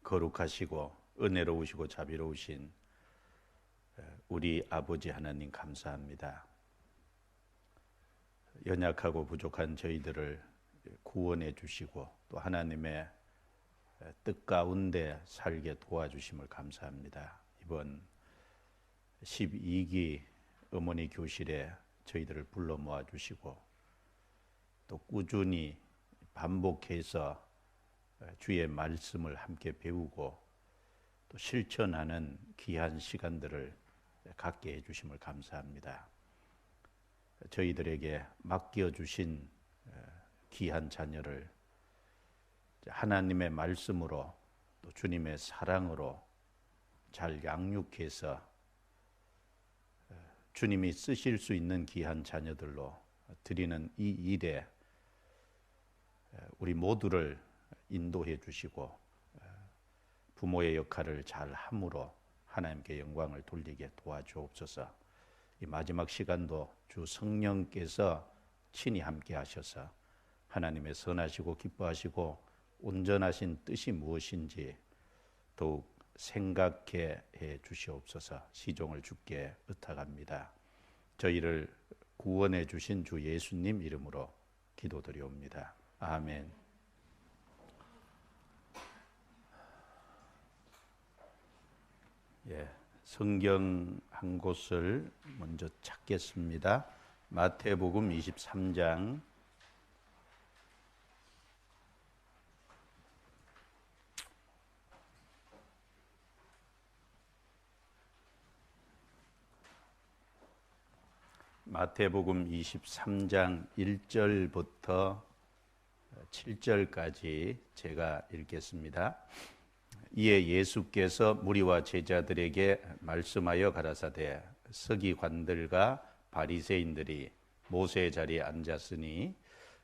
거룩하시고 은혜로우시고 자비로우신 우리 아버지 하나님 감사합니다. 연약하고 부족한 저희들을 구원해 주시고 또 하나님의 뜻 가운데 살게 도와주심을 감사합니다. 이번 12기 어머니 교실에 저희들을 불러 모아 주시고 또 꾸준히 반복해서 주의 말씀을 함께 배우고 또 실천하는 귀한 시간들을 갖게 해주심을 감사합니다. 저희들에게 맡겨주신 귀한 자녀를 하나님의 말씀으로 또 주님의 사랑으로 잘 양육해서 주님이 쓰실 수 있는 귀한 자녀들로 드리는 이 일에 우리 모두를 인도해 주시고 부모의 역할을 잘 함으로 하나님께 영광을 돌리게 도와주옵소서. 이 마지막 시간도 주 성령께서 친히 함께 하셔서 하나님의 선하시고 기뻐하시고 온전하신 뜻이 무엇인지 더욱 생각해 주시옵소서. 시종을 주께 의탁합니다. 저희를 구원해 주신 주 예수님 이름으로 기도드리옵니다. 아멘. 성경 한 곳을 먼저 찾겠습니다. 마태복음 23장 마태복음 23장 1절부터 7절까지 제가 읽겠습니다. 이에 예수께서 무리와 제자들에게 말씀하여 가라사대 서기관들과 바리새인들이 모세의 자리에 앉았으니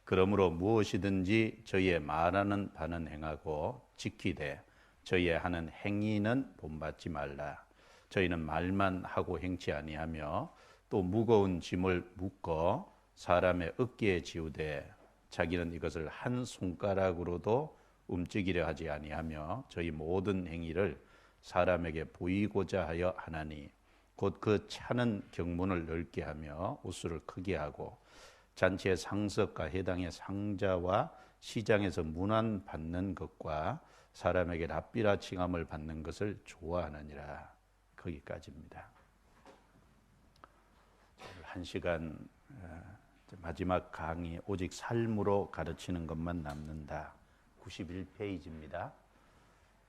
그러므로 무엇이든지 저희의 말하는 바는 행하고 지키되 저희의 하는 행위는 본받지 말라. 저희는 말만 하고 행치 아니하며 또 무거운 짐을 묶어 사람의 어깨에 지우되 자기는 이것을 한 손가락으로도 움직이려 하지 아니하며 저희 모든 행위를 사람에게 보이고자 하여 하나니 곧 그 차는 경문을 넓게 하며 우수를 크게 하고 잔치의 상석과 해당의 상자와 시장에서 문안 받는 것과 사람에게 랍비라 칭함을 받는 것을 좋아하느니라. 거기까지입니다. 한 시간 마지막 강의 오직 삶으로 가르치는 것만 남는다. 91페이지입니다.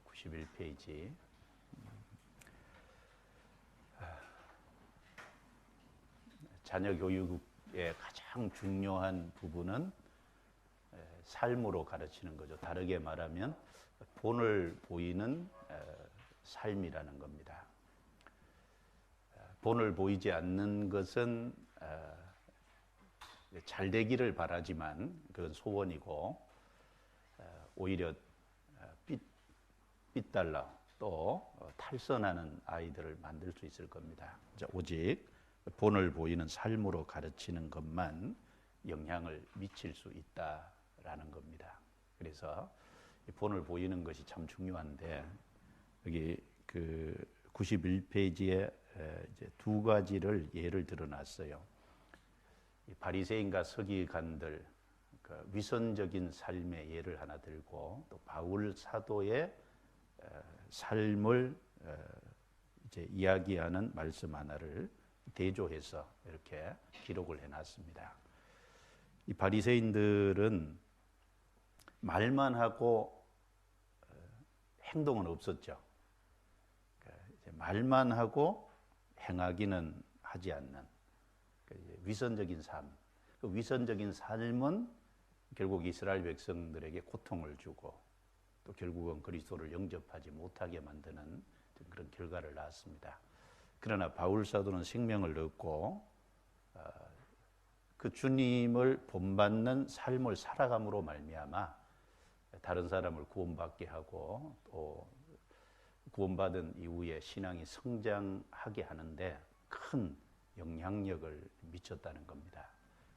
91페이지. 자녀 교육의 가장 중요한 부분은 삶으로 가르치는 거죠. 다르게 말하면 본을 보이는 삶이라는 겁니다. 본을 보이지 않는 것은 잘 되기를 바라지만 그건 소원이고 오히려 삐달라 또 탈선하는 아이들을 만들 수 있을 겁니다. 오직 본을 보이는 삶으로 가르치는 것만 영향을 미칠 수 있다라는 겁니다. 그래서 본을 보이는 것이 참 중요한데 여기 그 91페이지에 이제 두 가지를 예를 들어놨어요. 바리새인과 서기관들 위선적인 삶의 예를 하나 들고 또 바울 사도의 삶을 이제 이야기하는 말씀 하나를 대조해서 이렇게 기록을 해놨습니다. 이 바리새인들은 말만 하고 행동은 없었죠. 말만 하고 행하기는 하지 않는 위선적인 삶. 그 위선적인 삶은 결국 이스라엘 백성들에게 고통을 주고 또 결국은 그리스도를 영접하지 못하게 만드는 그런 결과를 낳았습니다. 그러나 바울 사도는 생명을 얻고 그 주님을 본받는 삶을 살아감으로 말미암아 다른 사람을 구원받게 하고 또 구원받은 이후에 신앙이 성장하게 하는데 큰 영향력을 미쳤다는 겁니다.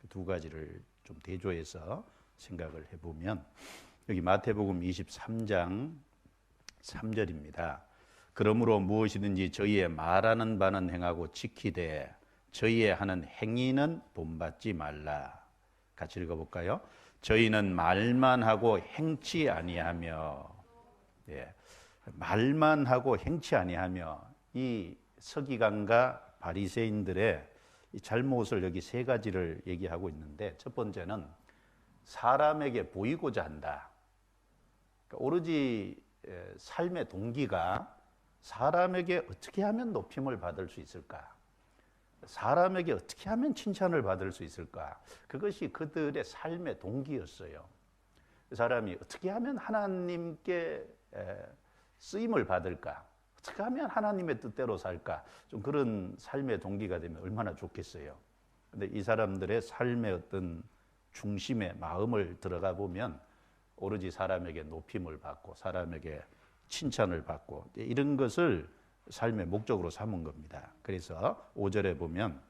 두 가지를 좀 대조해서 생각을 해보면 여기 마태복음 23장 3절입니다. 그러므로 무엇이든지 저희의 말하는 바는 행하고 지키되 저희의 하는 행위는 본받지 말라. 같이 읽어볼까요? 저희는 말만 하고 행치 아니하며, 예, 말만 하고 행치 아니하며, 이 서기관과 바리새인들의 이 잘못을 여기 세 가지를 얘기하고 있는데, 첫 번째는 사람에게 보이고자 한다. 그러니까 오로지 삶의 동기가 사람에게 어떻게 하면 높임을 받을 수 있을까? 사람에게 어떻게 하면 칭찬을 받을 수 있을까? 그것이 그들의 삶의 동기였어요. 사람이 어떻게 하면 하나님께 쓰임을 받을까? 어떻게 하면 하나님의 뜻대로 살까? 좀 그런 삶의 동기가 되면 얼마나 좋겠어요. 근데 이 사람들의 삶의 어떤 중심에 마음을 들어가 보면 오로지 사람에게 높임을 받고 사람에게 칭찬을 받고 이런 것을 삶의 목적으로 삼은 겁니다. 그래서 5절에 보면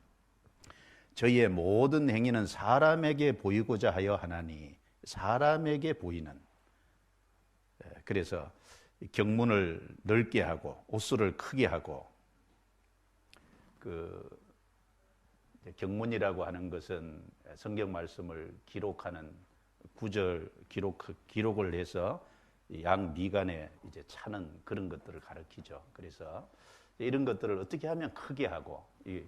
저희의 모든 행위는 사람에게 보이고자 하여 하나니, 사람에게 보이는, 그래서 경문을 넓게 하고 옷수를 크게 하고, 그 경문이라고 하는 것은 성경 말씀을 기록하는 구절 기록을 해서 양 미간에 이제 차는 그런 것들을 가르치죠. 그래서 이런 것들을 어떻게 하면 크게 하고, 이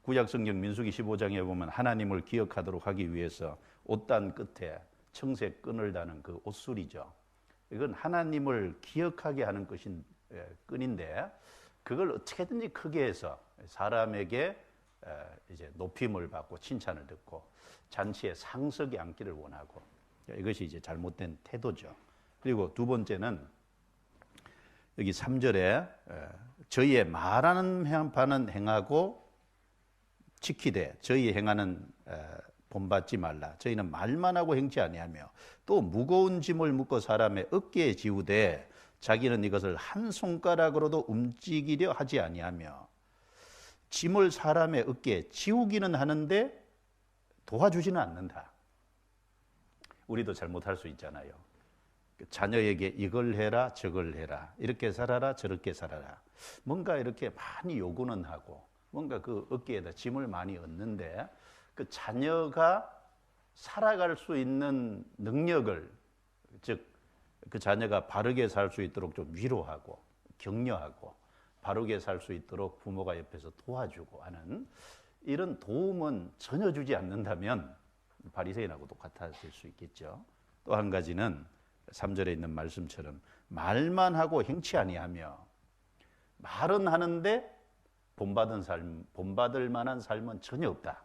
구약 성경 민수기 15장에 보면 하나님을 기억하도록 하기 위해서 옷단 끝에 청색 끈을 다는 그 옷술이죠. 이건 하나님을 기억하게 하는 것인 끈인데, 그걸 어떻게든지 크게 해서 사람에게 이제 높임을 받고 칭찬을 듣고 잔치에 상석이 앉기를 원하고, 이것이 이제 잘못된 태도죠. 그리고 두 번째는 여기 3절에 저희의 말하는 바는 행하고 지키되 저희 행하는 본받지 말라. 저희는 말만 하고 행치 아니하며 또 무거운 짐을 묶어 사람의 어깨에 지우되 자기는 이것을 한 손가락으로도 움직이려 하지 아니하며, 짐을 사람의 어깨에 지우기는 하는데 도와주지는 않는다. 우리도 잘못할 수 있잖아요. 자녀에게 이걸 해라 저걸 해라, 이렇게 살아라 저렇게 살아라, 뭔가 이렇게 많이 요구는 하고 뭔가 그 어깨에다 짐을 많이 얻는데, 그 자녀가 살아갈 수 있는 능력을, 즉 그 자녀가 바르게 살 수 있도록 좀 위로하고 격려하고 바르게 살 수 있도록 부모가 옆에서 도와주고 하는 이런 도움은 전혀 주지 않는다면 바리새인하고 똑같아질 수 있겠죠. 또 한 가지는 3절에 있는 말씀처럼 말만 하고 행치 아니하며, 말은 하는데 본받을 만한 삶은 전혀 없다.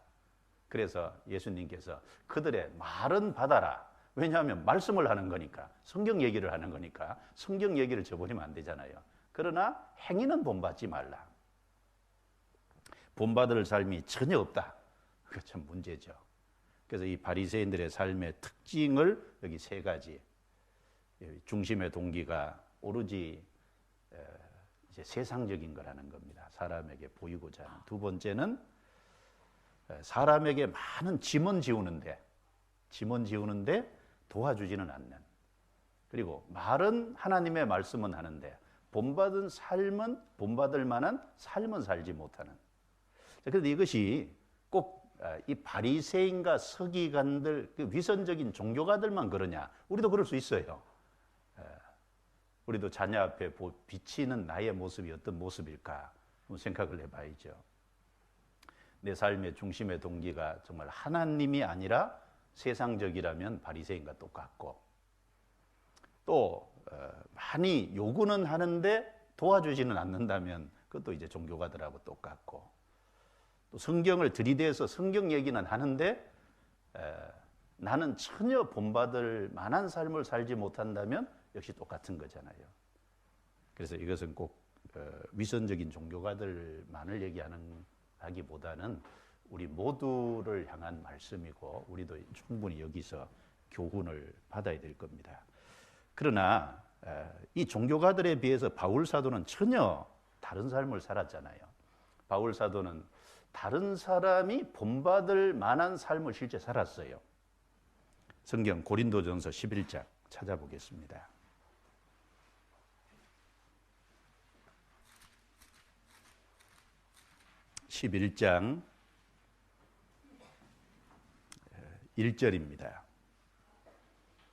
그래서 예수님께서 그들의 말은 받아라. 왜냐하면 말씀을 하는 거니까, 성경 얘기를 하는 거니까 성경 얘기를 저버리면 안 되잖아요. 그러나 행위는 본받지 말라. 본받을 삶이 전혀 없다. 그게 참 문제죠. 그래서 이 바리새인들의 삶의 특징을 여기 세 가지, 중심의 동기가 오로지 이제 세상적인 거라는 겁니다. 사람에게 보이고자 하는. 두 번째는 사람에게 많은 짐은 지우는데 도와주지는 않는. 그리고 말은 하나님의 말씀은 하는데 본받을 만한 삶은 살지 못하는. 그런데 이것이 꼭 이 바리새인과 서기관들, 위선적인 종교가들만 그러냐? 우리도 그럴 수 있어요. 우리도 자녀 앞에 비치는 나의 모습이 어떤 모습일까 한번 생각을 해봐야죠. 내 삶의 중심의 동기가 정말 하나님이 아니라 세상적이라면 바리새인과 똑같고, 또 많이 요구는 하는데 도와주지는 않는다면 그것도 이제 종교가들하고 똑같고, 또 성경을 들이대서 성경 얘기는 하는데 나는 전혀 본받을 만한 삶을 살지 못한다면 역시 똑같은 거잖아요. 그래서 이것은 꼭 위선적인 종교가들만을 얘기하기보다는 우리 모두를 향한 말씀이고, 우리도 충분히 여기서 교훈을 받아야 될 겁니다. 그러나 이 종교가들에 비해서 바울 사도는 전혀 다른 삶을 살았잖아요. 바울 사도는 다른 사람이 본받을 만한 삶을 실제 살았어요. 성경 고린도전서 11장 찾아보겠습니다. 11장 1절입니다.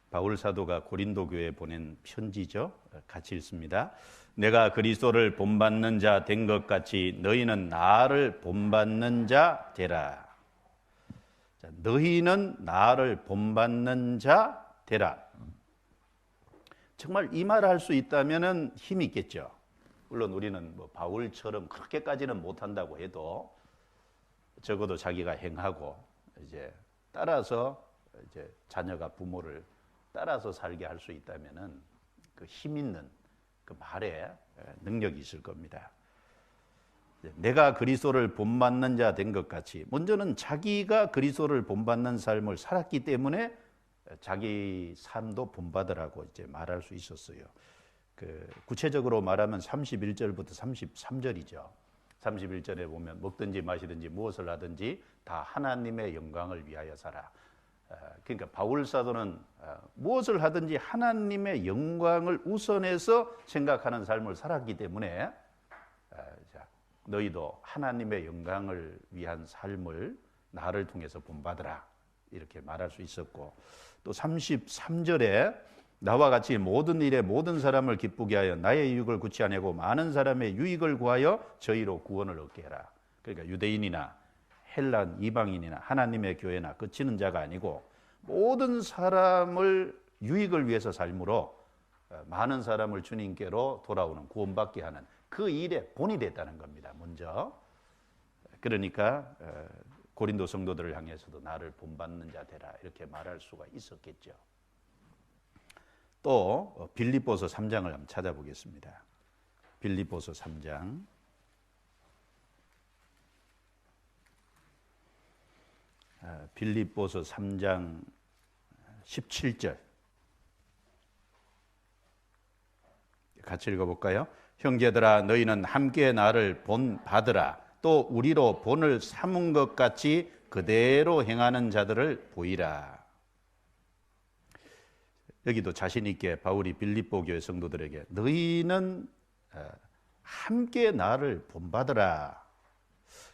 바울 사도가 고린도 교회에 보낸 편지죠. 같이 읽습니다. 내가 그리스도를 본받는 자 된 것 같이 너희는 나를 본받는 자 되라. 자, 너희는 나를 본받는 자 되라. 정말 이 말을 할 수 있다면 힘이 있겠죠. 물론 우리는 뭐 바울처럼 그렇게까지는 못한다고 해도 적어도 자기가 행하고 이제 따라서 이제 자녀가 부모를 따라서 살게 할 수 있다면은 그 힘 있는 그 말에 능력이 있을 겁니다. 내가 그리스도를 본받는 자 된 것 같이 먼저는 자기가 그리스도를 본받는 삶을 살았기 때문에 자기 삶도 본받으라고 이제 말할 수 있었어요. 그 구체적으로 말하면 31절부터 33절이죠. 31절에 보면 먹든지 마시든지 무엇을 하든지 다 하나님의 영광을 위하여 살아. 그러니까 바울 사도는 무엇을 하든지 하나님의 영광을 우선해서 생각하는 삶을 살았기 때문에 너희도 하나님의 영광을 위한 삶을 나를 통해서 본받으라 이렇게 말할 수 있었고, 또 33절에 나와 같이 모든 일에 모든 사람을 기쁘게 하여 나의 유익을 구치 아니하고 많은 사람의 유익을 구하여 저희로 구원을 얻게 해라. 그러니까 유대인이나 헬란 이방인이나 하나님의 교회나 그치는 자가 아니고 모든 사람을 유익을 위해서 삶으로 많은 사람을 주님께로 돌아오는 구원받게 하는 그 일에 본이 됐다는 겁니다. 먼저 그러니까 고린도 성도들을 향해서도 나를 본받는 자 되라 이렇게 말할 수가 있었겠죠. 또 빌립보서 3장을 한번 찾아보겠습니다. 빌립보서 3장 빌립보서 3장 17절 같이 읽어볼까요? 형제들아 너희는 함께 나를 본받으라. 또 우리로 본을 삼은 것 같이 그대로 행하는 자들을 보이라. 여기도 자신 있게 바울이 빌립보 교회 성도들에게 너희는 함께 나를 본받으라.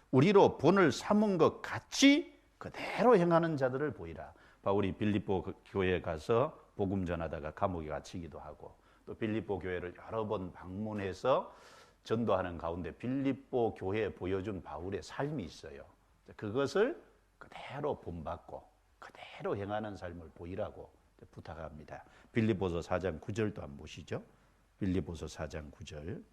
우리로 본을 삼은 것 같이 그대로 행하는 자들을 보이라. 바울이 빌립보 교회에 가서 복음 전하다가 감옥에 갇히기도 하고 또 빌립보 교회를 여러 번 방문해서 전도하는 가운데 빌립보 교회에 보여준 바울의 삶이 있어요. 그것을 그대로 본받고 그대로 행하는 삶을 보이라고 부탁합니다. 빌립보서 4장 9절도 한번 보시죠. 빌립보서 4장 9절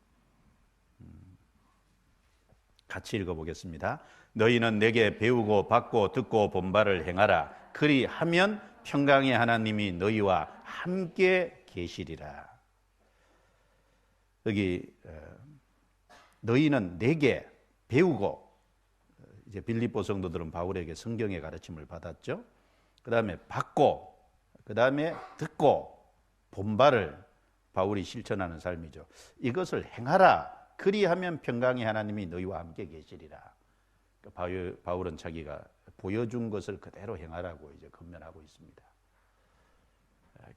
같이 읽어보겠습니다. 너희는 내게 배우고 받고 듣고 본 바를 행하라. 그리하면 평강의 하나님이 너희와 함께 계시리라. 여기 너희는 내게 배우고, 이제 빌립보 성도들은 바울에게 성경의 가르침을 받았죠. 그 다음에 받고, 그 다음에 듣고 본 바를 바울이 실천하는 삶이죠. 이것을 행하라. 그리하면 평강의 하나님이 너희와 함께 계시리라. 바울은 자기가 보여준 것을 그대로 행하라고 이제 권면하고 있습니다.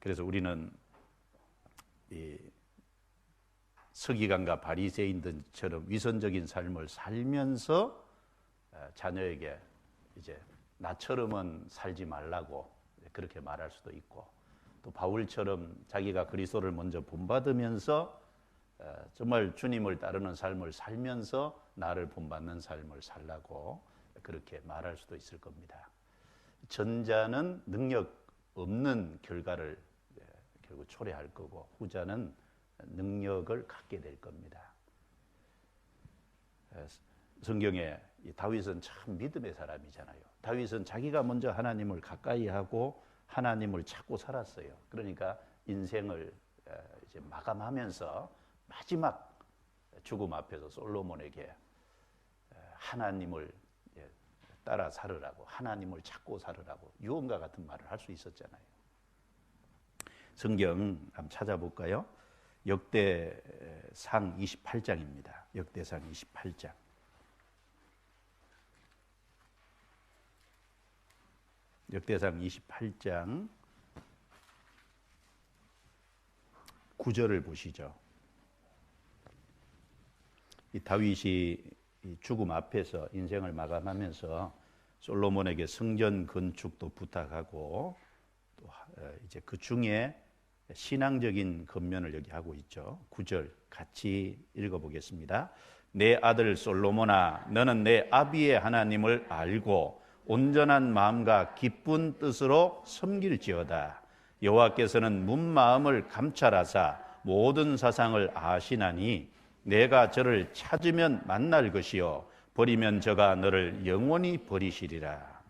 그래서 우리는 이 서기관과 바리새인들처럼 위선적인 삶을 살면서 자녀에게 이제 나처럼은 살지 말라고 그렇게 말할 수도 있고, 또 바울처럼 자기가 그리스도를 먼저 본받으면서 정말 주님을 따르는 삶을 살면서 나를 본받는 삶을 살라고 그렇게 말할 수도 있을 겁니다. 전자는 능력 없는 결과를 결국 초래할 거고, 후자는 능력을 갖게 될 겁니다. 성경에 다윗은 참 믿음의 사람이잖아요. 다윗은 자기가 먼저 하나님을 가까이 하고 하나님을 찾고 살았어요. 그러니까 인생을 이제 마감하면서 마지막 죽음 앞에서 솔로몬에게 하나님을 따라 살으라고, 하나님을 찾고 살으라고 유언과 같은 말을 할 수 있었잖아요. 성경 한번 찾아볼까요? 역대상 28장입니다. 역대상 28장. 역대상 28장 9절을 보시죠. 이 다윗이 이 죽음 앞에서 인생을 마감하면서 솔로몬에게 성전 건축도 부탁하고 또 이제 그 중에 신앙적인 겉면을 여기 하고 있죠. 9절 같이 읽어보겠습니다. 내 아들 솔로몬아, 너는 내 아비의 하나님을 알고 온전한 마음과 기쁜 뜻으로 섬길지어다. 여호와께서는 문 마음을 감찰하사 모든 사상을 아시나니 내가 저를 찾으면 만날 것이요 버리면 저가 너를 영원히 버리시리라.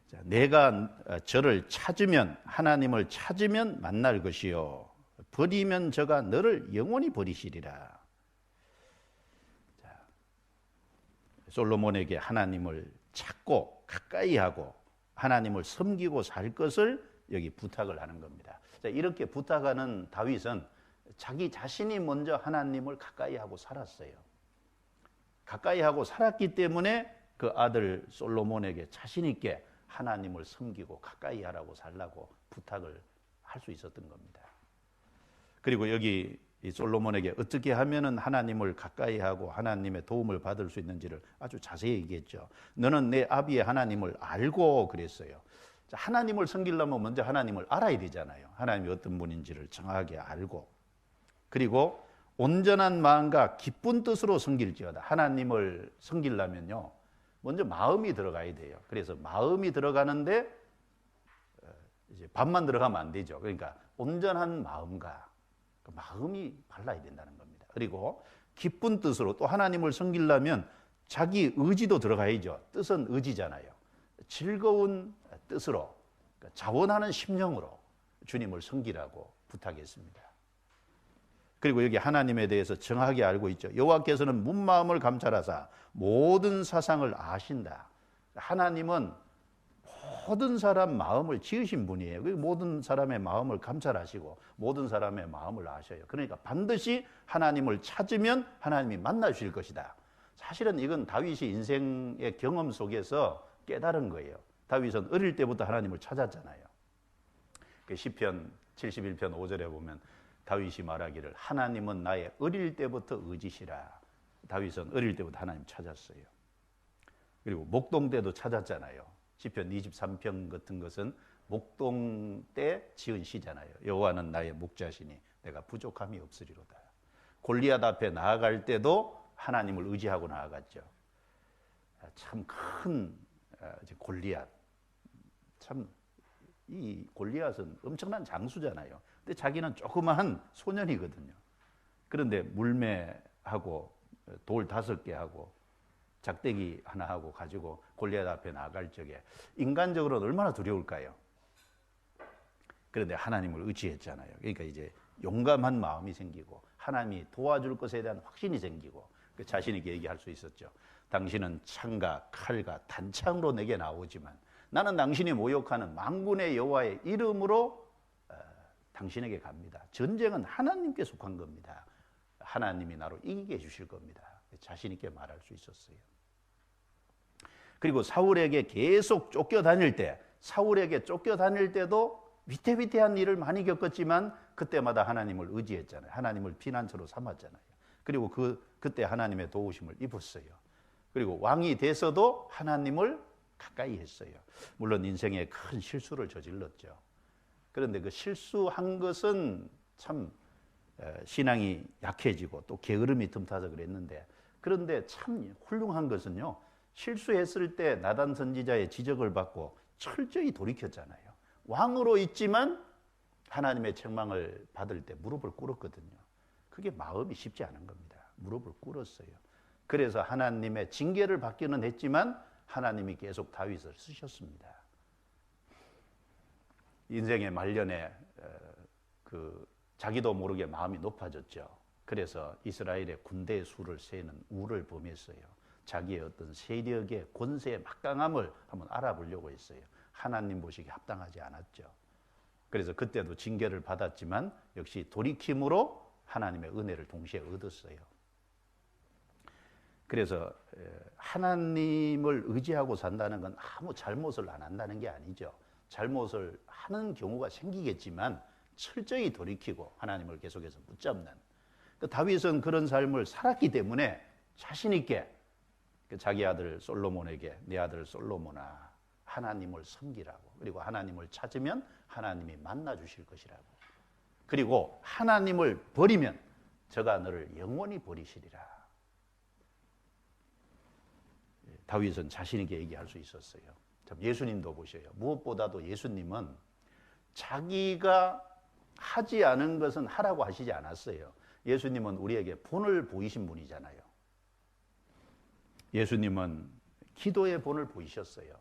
자, 내가 저를 찾으면, 하나님을 찾으면 만날 것이요 버리면 저가 너를 영원히 버리시리라. 자, 솔로몬에게 하나님을 찾고 가까이 하고 하나님을 섬기고 살 것을 여기 부탁을 하는 겁니다. 자, 이렇게 부탁하는 다윗은 자기 자신이 먼저 하나님을 가까이 하고 살았어요. 가까이 하고 살았기 때문에 그 아들 솔로몬에게 자신 있게 하나님을 섬기고 가까이 하라고 살라고 부탁을 할 수 있었던 겁니다. 그리고 여기 이 솔로몬에게 어떻게 하면은 하나님을 가까이 하고 하나님의 도움을 받을 수 있는지를 아주 자세히 얘기했죠. 너는 내 아비의 하나님을 알고 그랬어요. 자, 하나님을 섬기려면 먼저 하나님을 알아야 되잖아요. 하나님이 어떤 분인지를 정확하게 알고, 그리고 온전한 마음과 기쁜 뜻으로 섬길지어다. 하나님을 섬기려면요 먼저 마음이 들어가야 돼요. 그래서 마음이 들어가는데 이제 밥만 들어가면 안 되죠. 그러니까 온전한 마음과 그 마음이 발라야 된다는 겁니다. 그리고 기쁜 뜻으로, 또 하나님을 섬기려면 자기 의지도 들어가야죠. 뜻은 의지잖아요. 즐거운 뜻으로, 그러니까 자원하는 심령으로 주님을 섬기라고 부탁했습니다. 그리고 여기 하나님에 대해서 정확하게 알고 있죠. 여호와께서는 문 마음을 감찰하사 모든 사상을 아신다. 하나님은 모든 사람 마음을 지으신 분이에요. 모든 사람의 마음을 감찰하시고 모든 사람의 마음을 아셔요. 그러니까 반드시 하나님을 찾으면 하나님이 만나 주실 것이다. 사실은 이건 다윗이 인생의 경험 속에서 깨달은 거예요. 다윗은 어릴 때부터 하나님을 찾았잖아요. 시편 71편 5절에 보면 다윗이 말하기를 하나님은 나의 어릴 때부터 의지시라. 다윗은 어릴 때부터 하나님 찾았어요. 그리고 목동 때도 찾았잖아요. 시편 23편 같은 것은 목동 때 지은 시잖아요. 여호와는 나의 목자시니 내가 부족함이 없으리로다. 골리앗 앞에 나아갈 때도 하나님을 의지하고 나아갔죠. 참 큰 골리앗, 참 이 골리앗은 엄청난 장수잖아요. 근데 자기는 조그마한 소년이거든요. 그런데 물매하고 돌 5개 하고 작대기 하나 하고 가지고 골리앗 앞에 나갈 적에 인간적으로는 얼마나 두려울까요? 그런데 하나님을 의지했잖아요. 그러니까 이제 용감한 마음이 생기고 하나님이 도와줄 것에 대한 확신이 생기고 자신 있게 얘기할 수 있었죠. 당신은 창과 칼과 단창으로 내게 나오지만 나는 당신이 모욕하는 만군의 여호와의 이름으로 당신에게 갑니다. 전쟁은 하나님께 속한 겁니다. 하나님이 나로 이기게 해주실 겁니다. 자신 있게 말할 수 있었어요. 그리고 사울에게 계속 쫓겨다닐 때, 사울에게 쫓겨다닐 때도 위태위태한 일을 많이 겪었지만 그때마다 하나님을 의지했잖아요. 하나님을 피난처로 삼았잖아요. 그리고 그때 하나님의 도우심을 입었어요. 그리고 왕이 돼서도 하나님을 가까이 했어요. 물론 인생에 큰 실수를 저질렀죠. 그런데 그 실수한 것은 참 신앙이 약해지고 또 게으름이 틈타서 그랬는데, 그런데 참 훌륭한 것은요, 실수했을 때 나단 선지자의 지적을 받고 철저히 돌이켰잖아요. 왕으로 있지만 하나님의 책망을 받을 때 무릎을 꿇었거든요. 그게 마음이 쉽지 않은 겁니다. 무릎을 꿇었어요. 그래서 하나님의 징계를 받기는 했지만 하나님이 계속 다윗을 쓰셨습니다. 인생의 말년에 자기도 모르게 마음이 높아졌죠. 그래서 이스라엘의 군대의 수를 세는 우를 범했어요. 자기의 어떤 세력의 권세의 막강함을 한번 알아보려고 했어요. 하나님 보시기에 합당하지 않았죠. 그래서 그때도 징계를 받았지만 역시 돌이킴으로 하나님의 은혜를 동시에 얻었어요. 그래서 하나님을 의지하고 산다는 건 아무 잘못을 안 한다는 게 아니죠. 잘못을 하는 경우가 생기겠지만 철저히 돌이키고 하나님을 계속해서 붙잡는, 다윗은 그런 삶을 살았기 때문에 자신 있게 자기 아들 솔로몬에게 내 아들 솔로몬아 하나님을 섬기라고, 그리고 하나님을 찾으면 하나님이 만나 주실 것이라고, 그리고 하나님을 버리면 저가 너를 영원히 버리시리라. 다윗은 자신 있게 얘기할 수 있었어요. 예수님도 보셔요. 무엇보다도 예수님은 자기가 하지 않은 것은 하라고 하시지 않았어요. 예수님은 우리에게 본을 보이신 분이잖아요. 예수님은 기도의 본을 보이셨어요.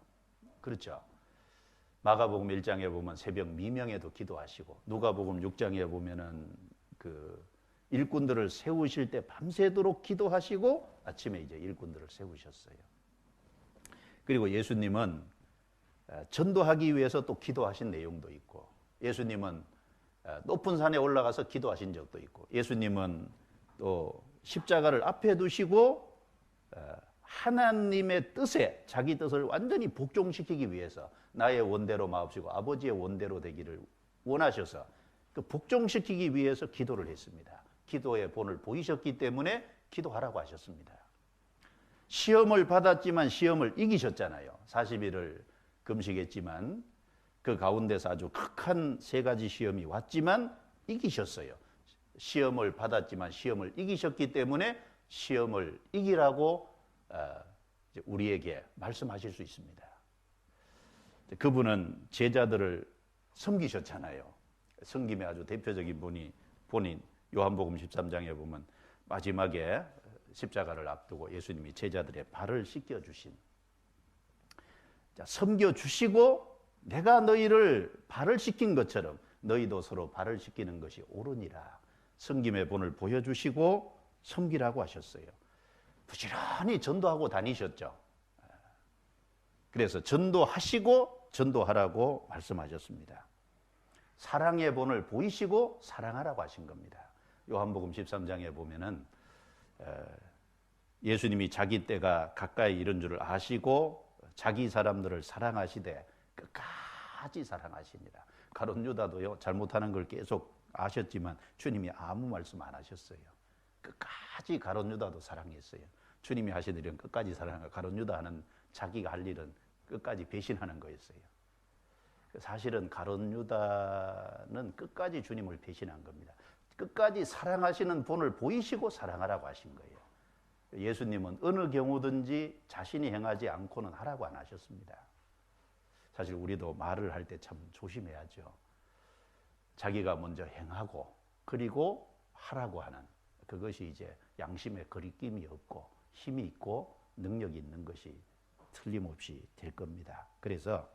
그렇죠? 마가복음 1장에 보면 새벽 미명에도 기도하시고, 누가복음 6장에 보면은 그 일꾼들을 세우실 때 밤새도록 기도하시고 아침에 이제 일꾼들을 세우셨어요. 그리고 예수님은 전도하기 위해서 또 기도하신 내용도 있고, 예수님은 높은 산에 올라가서 기도하신 적도 있고, 예수님은 또 십자가를 앞에 두시고 하나님의 뜻에 자기 뜻을 완전히 복종시키기 위해서 나의 원대로 마옵시고 아버지의 원대로 되기를 원하셔서 그 복종시키기 위해서 기도를 했습니다. 기도의 본을 보이셨기 때문에 기도하라고 하셨습니다. 시험을 받았지만 시험을 이기셨잖아요. 40일을 금식했지만 그 가운데서 아주 극한 3가지 시험이 왔지만 이기셨어요. 시험을 받았지만 시험을 이기셨기 때문에 시험을 이기라고 우리에게 말씀하실 수 있습니다. 그분은 제자들을 섬기셨잖아요. 섬김의 아주 대표적인 분이 본인 요한복음 13장에 보면 마지막에 십자가를 앞두고 예수님이 제자들의 발을 씻겨주신, 섬겨주시고 내가 너희를 발을 씻긴 것처럼 너희도 서로 발을 씻기는 것이 옳으니라. 섬김의 본을 보여주시고 섬기라고 하셨어요. 부지런히 전도하고 다니셨죠. 그래서 전도하시고 전도하라고 말씀하셨습니다. 사랑의 본을 보이시고 사랑하라고 하신 겁니다. 요한복음 13장에 보면은 예수님이 자기 때가 가까이 이른 줄을 아시고 자기 사람들을 사랑하시되 끝까지 사랑하시니라. 가룟 유다도요, 잘못하는 걸 계속 아셨지만 주님이 아무 말씀 안 하셨어요. 끝까지 가룟 유다도 사랑했어요. 주님이 하시는 일은 끝까지 사랑하고, 가룟 유다 하는 자기가 할 일은 끝까지 배신하는 거였어요. 사실은 가룟 유다는 끝까지 주님을 배신한 겁니다. 끝까지 사랑하시는 본을 보이시고 사랑하라고 하신 거예요. 예수님은 어느 경우든지 자신이 행하지 않고는 하라고 안 하셨습니다. 사실 우리도 말을 할 때 참 조심해야죠. 자기가 먼저 행하고 그리고 하라고 하는, 그것이 이제 양심에 거리낌이 없고 힘이 있고 능력이 있는 것이 틀림없이 될 겁니다. 그래서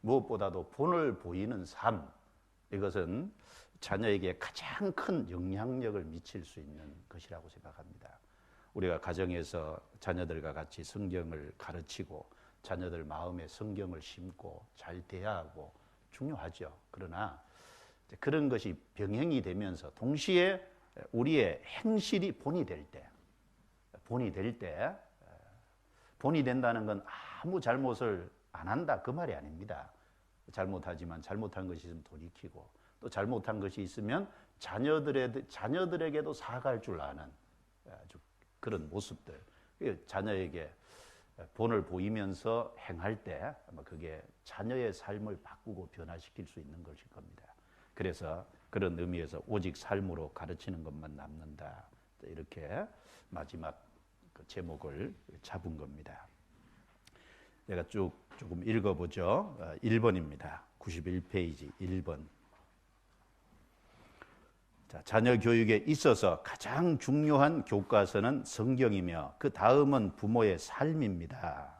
무엇보다도 본을 보이는 삶, 이것은 자녀에게 가장 큰 영향력을 미칠 수 있는 것이라고 생각합니다. 우리가 가정에서 자녀들과 같이 성경을 가르치고 자녀들 마음에 성경을 심고 잘 대하고 중요하죠. 그러나 그런 것이 병행이 되면서 동시에 우리의 행실이 본이 될 때, 본이 된다는 건 아무 잘못을 안 한다 그 말이 아닙니다. 잘못하지만 잘못한 것이 있으면 돌이키고, 또 잘못한 것이 있으면 자녀들에게도 사과할 줄 아는 아주 그런 모습들, 자녀에게 본을 보이면서 행할 때 아마 그게 자녀의 삶을 바꾸고 변화시킬 수 있는 것일 겁니다. 그래서 그런 의미에서 오직 삶으로 가르치는 것만 남는다, 이렇게 마지막 그 제목을 잡은 겁니다. 제가 조금 읽어보죠. 1번입니다. 91페이지 1번. 자, 자녀 교육에 있어서 가장 중요한 교과서는 성경이며 그 다음은 부모의 삶입니다.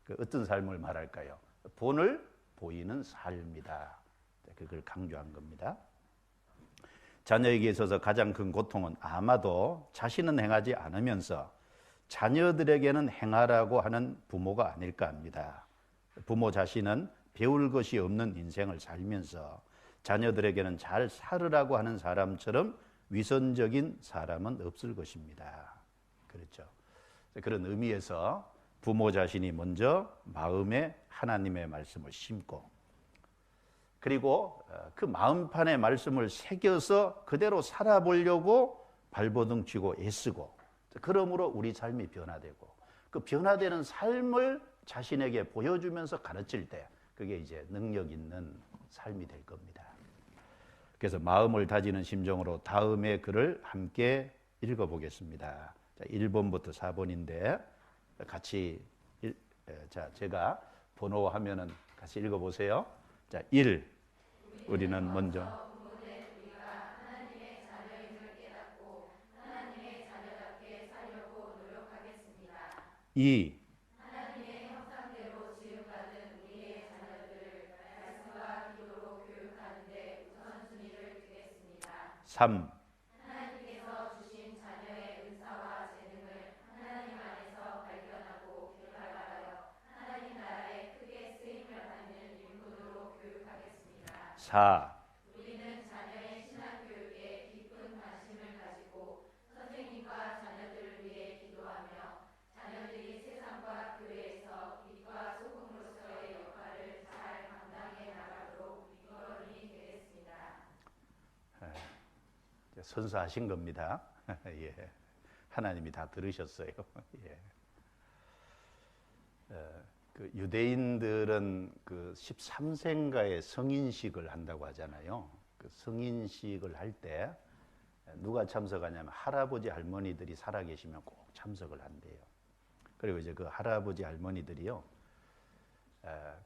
그 어떤 삶을 말할까요? 본을 보이는 삶이다. 그걸 강조한 겁니다. 자녀에게 있어서 가장 큰 고통은 아마도 자신은 행하지 않으면서 자녀들에게는 행하라고 하는 부모가 아닐까 합니다. 부모 자신은 배울 것이 없는 인생을 살면서 자녀들에게는 잘 살으라고 하는 사람처럼 위선적인 사람은 없을 것입니다. 그렇죠. 그런 의미에서 부모 자신이 먼저 마음에 하나님의 말씀을 심고, 그리고 그 마음판의 말씀을 새겨서 그대로 살아보려고 발버둥 치고 애쓰고, 그러므로 우리 삶이 변화되고 그 변화되는 삶을 자신에게 보여주면서 가르칠 때 그게 이제 능력 있는 삶이 될 겁니다. 그래서 마음을 다지는 심정으로 다음의 글을 함께 읽어보겠습니다. 자, 1번부터 4번인데 같이 자, 제가 번호하면은 같이 읽어보세요. 자, 1. 우리는 먼저 2. 3. 4. 선사하신 겁니다. 예. 하나님이 다 들으셨어요. 예. 그 유대인들은 그 13세인가에 성인식을 한다고 하잖아요. 그 성인식을 할 때 누가 참석하냐면 할아버지 할머니들이 살아계시면 꼭 참석을 한대요. 그리고 이제 그 할아버지 할머니들이요,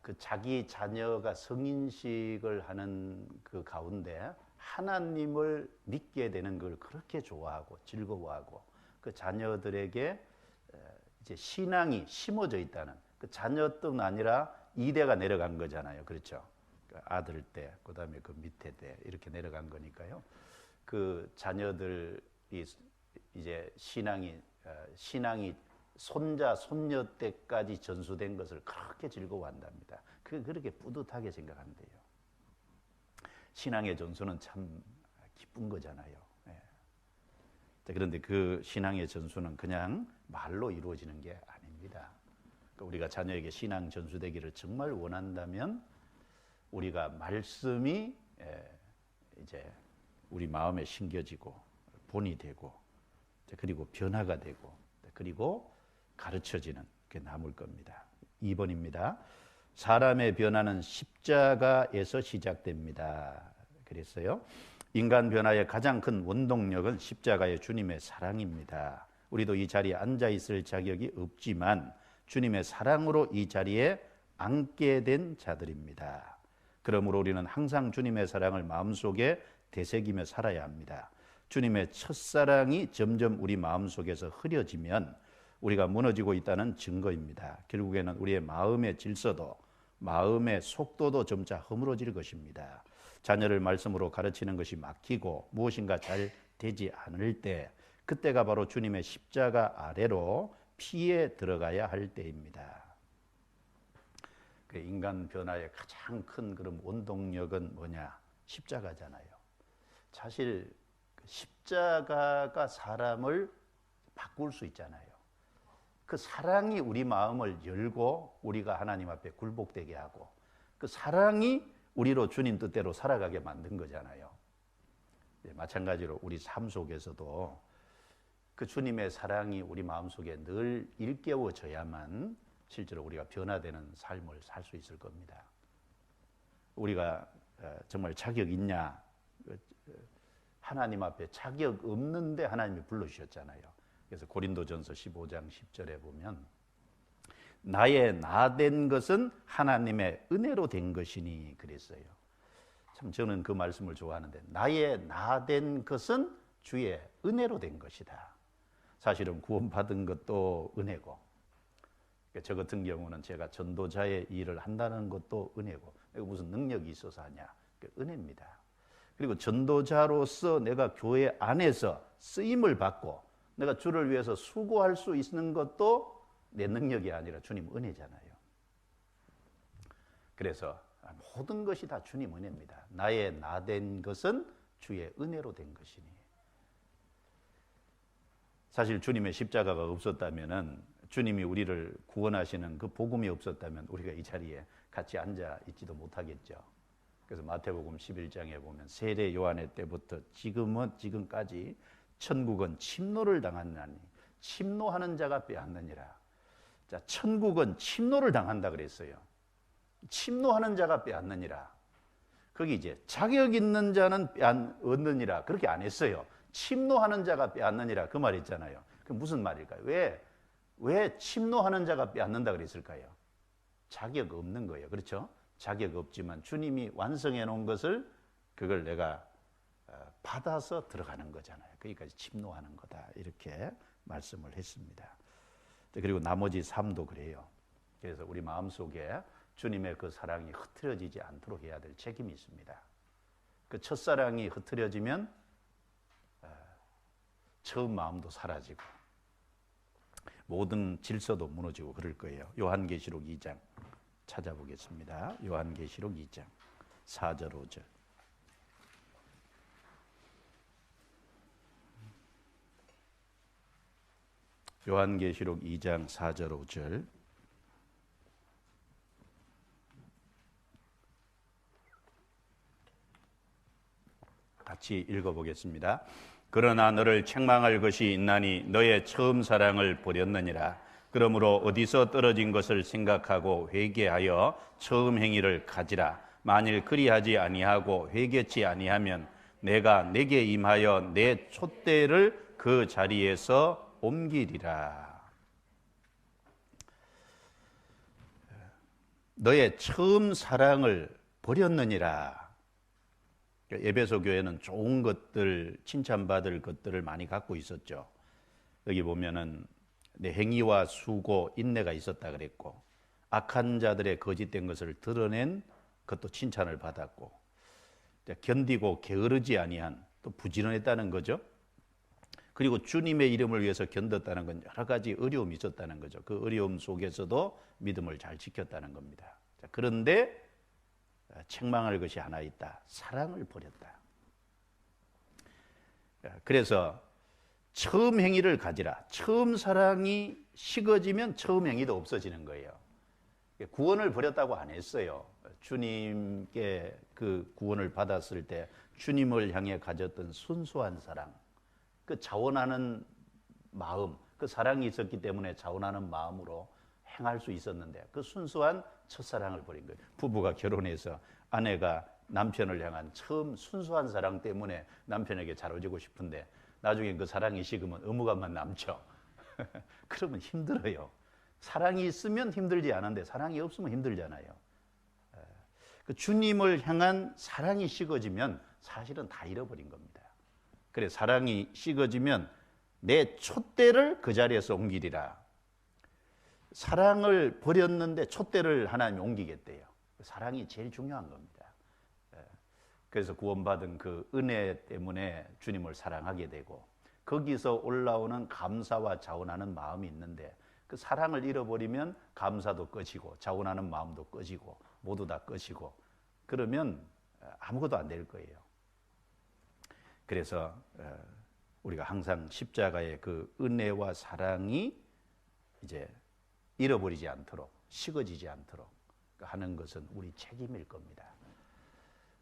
그 자기 자녀가 성인식을 하는 그 가운데 하나님을 믿게 되는 걸 그렇게 좋아하고 즐거워하고 그 자녀들에게 이제 신앙이 심어져 있다는, 그 자녀뿐 아니라 2대가 내려간 거잖아요. 그렇죠? 그 아들 때, 그 다음에 그 밑에 때 이렇게 내려간 거니까요. 그 자녀들이 이제 신앙이 손자, 손녀 때까지 전수된 것을 그렇게 즐거워한답니다. 그렇게 뿌듯하게 생각한대요. 신앙의 전수는 참 기쁜 거잖아요. 예. 그런데 그 신앙의 전수는 그냥 말로 이루어지는 게 아닙니다. 우리가 자녀에게 신앙 전수되기를 정말 원한다면 우리가 말씀이 이제 우리 마음에 심겨지고 본이 되고 그리고 변화가 되고 그리고 가르쳐지는 게 남을 겁니다. 2번입니다. 사람의 변화는 십자가에서 시작됩니다. 그랬어요. 인간 변화의 가장 큰 원동력은 십자가의 주님의 사랑입니다. 우리도 이 자리에 앉아 있을 자격이 없지만 주님의 사랑으로 이 자리에 앉게 된 자들입니다. 그러므로 우리는 항상 주님의 사랑을 마음속에 되새기며 살아야 합니다. 주님의 첫사랑이 점점 우리 마음속에서 흐려지면 우리가 무너지고 있다는 증거입니다. 결국에는 우리의 마음의 질서도 마음의 속도도 점차 허물어질 것입니다. 자녀를 말씀으로 가르치는 것이 막히고 무엇인가 잘 되지 않을 때 그때가 바로 주님의 십자가 아래로 피해 들어가야 할 때입니다. 그 인간 변화의 가장 큰 그런 원동력은 뭐냐? 십자가잖아요. 사실 십자가가 사람을 바꿀 수 있잖아요. 그 사랑이 우리 마음을 열고 우리가 하나님 앞에 굴복되게 하고 그 사랑이 우리로 주님 뜻대로 살아가게 만든 거잖아요. 마찬가지로 우리 삶 속에서도 그 주님의 사랑이 우리 마음속에 늘 일깨워져야만 실제로 우리가 변화되는 삶을 살 수 있을 겁니다. 우리가 정말 자격 있냐? 하나님 앞에 자격 없는데 하나님이 불러주셨잖아요. 그래서 고린도전서 15장 10절에 보면 나의 나 된 것은 하나님의 은혜로 된 것이니 그랬어요. 참 저는 그 말씀을 좋아하는데 나의 나 된 것은 주의 은혜로 된 것이다. 사실은 구원받은 것도 은혜고 저 같은 경우는 제가 전도자의 일을 한다는 것도 은혜고 무슨 능력이 있어서 하냐? 은혜입니다. 그리고 전도자로서 내가 교회 안에서 쓰임을 받고 내가 주를 위해서 수고할 수 있는 것도 내 능력이 아니라 주님 은혜잖아요. 그래서 모든 것이 다 주님 은혜입니다. 나의 나 된 것은 주의 은혜로 된 것이니. 사실 주님의 십자가가 없었다면은 주님이 우리를 구원하시는 그 복음이 없었다면 우리가 이 자리에 같이 앉아 있지도 못하겠죠. 그래서 마태복음 11장에 보면 세례 요한의 때부터 지금까지 천국은 침노를 당하나니 침노하는 자가 빼앗느니라. 자, 천국은 침노를 당한다 그랬어요. 침노하는 자가 빼앗느니라. 거기 이제 자격 있는 자는 얻느니라 그렇게 안 했어요. 침노하는 자가 빼앗느니라 그 말 있잖아요. 그 무슨 말일까요? 왜 침노하는 자가 빼앗는다 그랬을까요? 자격 없는 거예요. 그렇죠? 자격 없지만 주님이 완성해 놓은 것을 그걸 내가 받아서 들어가는 거잖아요. 거기까지 침노하는 거다. 이렇게 말씀을 했습니다. 그리고 나머지 삶도 그래요. 그래서 우리 마음속에 주님의 그 사랑이 흐트러지지 않도록 해야 될 책임이 있습니다. 그 첫사랑이 흐트러지면 처음 마음도 사라지고 모든 질서도 무너지고 그럴 거예요. 요한계시록 2장 찾아보겠습니다. 요한계시록 2장 4절 5절. 요한계시록 2장 4절 5절. 같이 읽어보겠습니다. 그러나 너를 책망할 것이 있나니 너의 처음 사랑을 버렸느니라. 그러므로 어디서 떨어진 것을 생각하고 회개하여 처음 행위를 가지라. 만일 그리하지 아니하고 회개치 아니하면 내가 내게 임하여 내 촛대를 그 자리에서 옮기리라. 너의 처음 사랑을 버렸느니라. 에베소 교회는 좋은 것들, 칭찬받을 것들을 많이 갖고 있었죠. 여기 보면은 내 행위와 수고, 인내가 있었다 그랬고, 악한 자들의 거짓된 것을 드러낸 것도 칭찬을 받았고, 견디고 게으르지 아니한, 또 부지런했다는 거죠. 그리고 주님의 이름을 위해서 견뎠다는 건 여러 가지 어려움이 있었다는 거죠. 그 어려움 속에서도 믿음을 잘 지켰다는 겁니다. 그런데 책망할 것이 하나 있다. 사랑을 버렸다. 그래서 처음 행위를 가지라. 처음 사랑이 식어지면 처음 행위도 없어지는 거예요. 구원을 버렸다고 안 했어요. 주님께 그 구원을 받았을 때 주님을 향해 가졌던 순수한 사랑, 그 자원하는 마음, 그 사랑이 있었기 때문에 자원하는 마음으로 행할 수 있었는데 그 순수한 첫사랑을 버린 거예요. 부부가 결혼해서 아내가 남편을 향한 처음 순수한 사랑 때문에 남편에게 잘해주고 싶은데 나중에 그 사랑이 식으면 의무감만 남죠. 그러면 힘들어요. 사랑이 있으면 힘들지 않은데 사랑이 없으면 힘들잖아요. 그 주님을 향한 사랑이 식어지면 사실은 다 잃어버린 겁니다. 그래 사랑이 식어지면 내 촛대를 그 자리에서 옮기리라. 사랑을 버렸는데 촛대를 하나님이 옮기겠대요. 사랑이 제일 중요한 겁니다. 그래서 구원받은 그 은혜 때문에 주님을 사랑하게 되고 거기서 올라오는 감사와 자원하는 마음이 있는데 그 사랑을 잃어버리면 감사도 꺼지고 자원하는 마음도 꺼지고 모두 다 꺼지고 그러면 아무것도 안 될 거예요. 그래서 우리가 항상 십자가의 그 은혜와 사랑이 이제 잃어버리지 않도록 식어지지 않도록 하는 것은 우리 책임일 겁니다.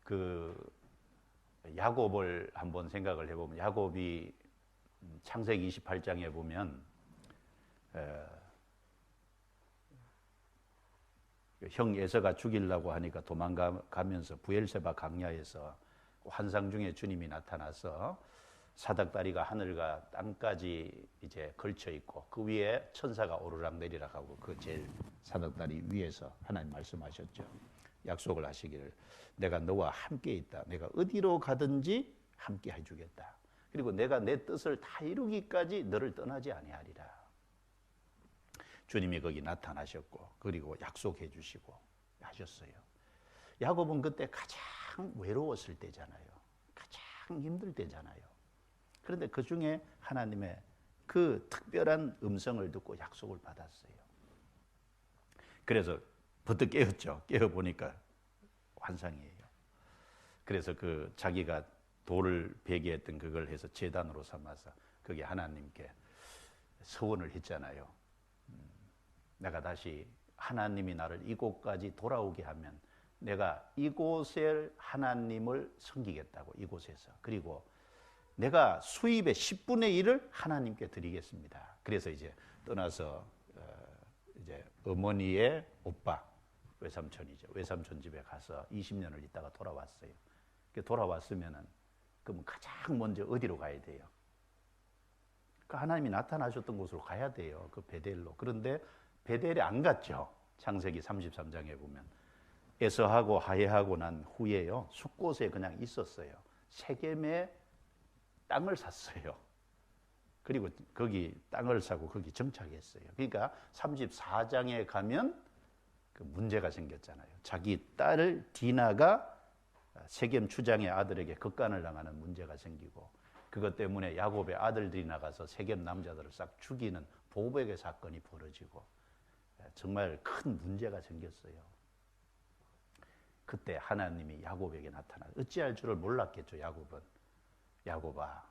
그 야곱을 한번 생각을 해보면 야곱이 창세기 28장에 보면 형 에서가 죽이려고 하니까 도망가면서 부엘세바 강야에서 환상 중에 주님이 나타나서 사닥다리가 하늘과 땅까지 이제 걸쳐 있고 그 위에 천사가 오르락 내리락 하고 그 제일 사닥다리 위에서 하나님 말씀하셨죠. 약속을 하시기를 내가 너와 함께 있다. 내가 어디로 가든지 함께 해주겠다. 그리고 내가 내 뜻을 다 이루기까지 너를 떠나지 아니하리라. 주님이 거기 나타나셨고 그리고 약속해 주시고 하셨어요. 야곱은 그때 가장 외로웠을 때잖아요. 가장 힘들 때잖아요. 그런데 그 중에 하나님의 그 특별한 음성을 듣고 약속을 받았어요. 그래서 버뜩 깨었죠. 깨어보니까 환상이에요. 그래서 그 자기가 돌을 베개했던 그걸 해서 제단으로 삼아서 거기 하나님께 서원을 했잖아요. 내가 다시 하나님이 나를 이곳까지 돌아오게 하면 내가 이곳에 하나님을 섬기겠다고 이곳에서. 그리고 내가 수입의 10분의 1을 하나님께 드리겠습니다. 그래서 이제 떠나서 이제 어머니의 오빠, 외삼촌이죠. 외삼촌 집에 가서 20년을 있다가 돌아왔어요. 돌아왔으면은 그럼 가장 먼저 어디로 가야 돼요? 그 하나님이 나타나셨던 곳으로 가야 돼요. 그 베델로. 그런데 베델에 안 갔죠. 창세기 33장에 보면 에서하고 하해하고 난 후에요. 숫곳에 그냥 있었어요. 세겜에 땅을 샀어요. 그리고 거기 땅을 사고 거기 정착했어요. 그러니까 34장에 가면 그 문제가 생겼잖아요. 자기 딸을 디나가 세겜 추장의 아들에게 극간을 당하는 문제가 생기고, 그것 때문에 야곱의 아들들이 나가서 세겜 남자들을 싹 죽이는 보복의 사건이 벌어지고 정말 큰 문제가 생겼어요. 그때 하나님이 야곱에게 나타나 어찌할 줄을 몰랐겠죠. 야곱은 야곱아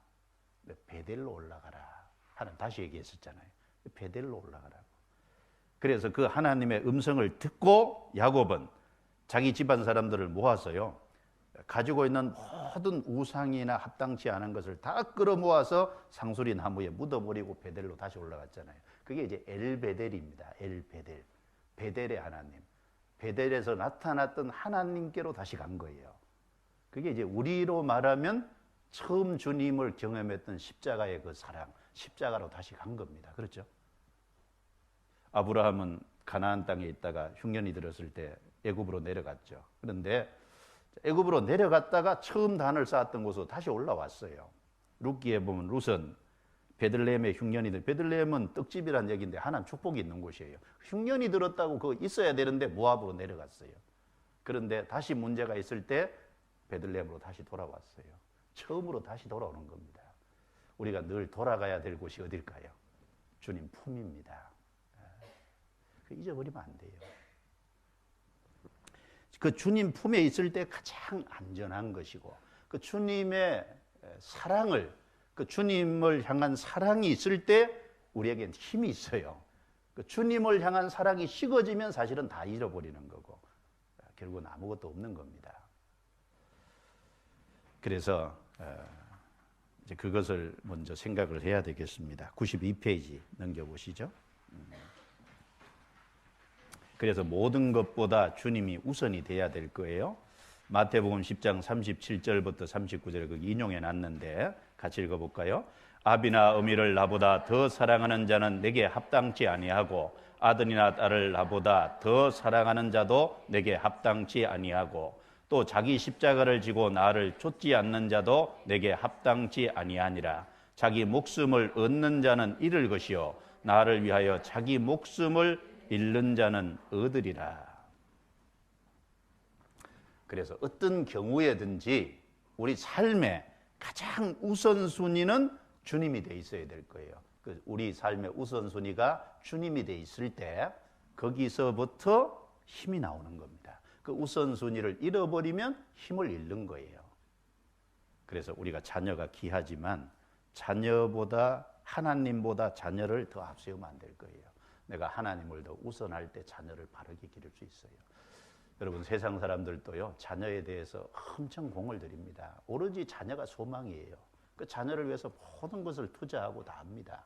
베델로 올라가라. 하나님 다시 얘기했었잖아요. 베델로 올라가라고. 그래서 그 하나님의 음성을 듣고 야곱은 자기 집안 사람들을 모아서요, 가지고 있는 모든 우상이나 합당치 않은 것을 다 끌어모아서 상수리 나무에 묻어버리고 베델로 다시 올라갔잖아요. 그게 이제 엘베델입니다. 엘베델. 베델의 하나님. 베델에서 나타났던 하나님께로 다시 간 거예요. 그게 이제 우리로 말하면 처음 주님을 경험했던 십자가의 그 사랑, 십자가로 다시 간 겁니다. 그렇죠? 아브라함은 가나안 땅에 있다가 흉년이 들었을 때 애굽으로 내려갔죠. 그런데 애굽으로 내려갔다가 처음 단을 쌓았던 곳으로 다시 올라왔어요. 룻기에 보면 룻은 베들레헴에 흉년이 들, 베들레헴은 떡집이란 얘기인데 하나님 축복이 있는 곳이에요. 흉년이 들었다고 그거 있어야 되는데 모압으로 내려갔어요. 그런데 다시 문제가 있을 때 베들레헴으로 다시 돌아왔어요. 처음으로 다시 돌아오는 겁니다. 우리가 늘 돌아가야 될 곳이 어딜까요? 주님 품입니다. 잊어버리면 안 돼요. 그 주님 품에 있을 때 가장 안전한 것이고, 그 주님의 사랑을, 그 주님을 향한 사랑이 있을 때 우리에겐 힘이 있어요. 그 주님을 향한 사랑이 식어지면 사실은 다 잃어버리는 거고 결국은 아무것도 없는 겁니다. 그래서 이제 그것을 먼저 생각을 해야 되겠습니다. 92페이지 넘겨보시죠. 그래서 모든 것보다 주님이 우선이 돼야 될 거예요. 마태복음 10장 37절부터 39절에 그 인용해 놨는데 같이 읽어볼까요? 아비나 어미를 나보다 더 사랑하는 자는 내게 합당치 아니하고 아들이나 딸을 나보다 더 사랑하는 자도 내게 합당치 아니하고 또 자기 십자가를 지고 나를 쫓지 않는 자도 내게 합당치 아니하니라. 자기 목숨을 얻는 자는 잃을 것이요 나를 위하여 자기 목숨을 잃는 자는 얻으리라. 그래서 어떤 경우에든지 우리 삶의 가장 우선순위는 주님이 돼 있어야 될 거예요. 우리 삶의 우선순위가 주님이 돼 있을 때 거기서부터 힘이 나오는 겁니다. 그 우선순위를 잃어버리면 힘을 잃는 거예요. 그래서 우리가 자녀가 귀하지만 자녀보다 하나님보다 자녀를 더 앞세우면 안 될 거예요. 내가 하나님을 더 우선할 때 자녀를 바르게 기를 수 있어요. 여러분 세상 사람들도요 자녀에 대해서 엄청 공을 들입니다. 오로지 자녀가 소망이에요. 그 자녀를 위해서 모든 것을 투자하고 다 합니다.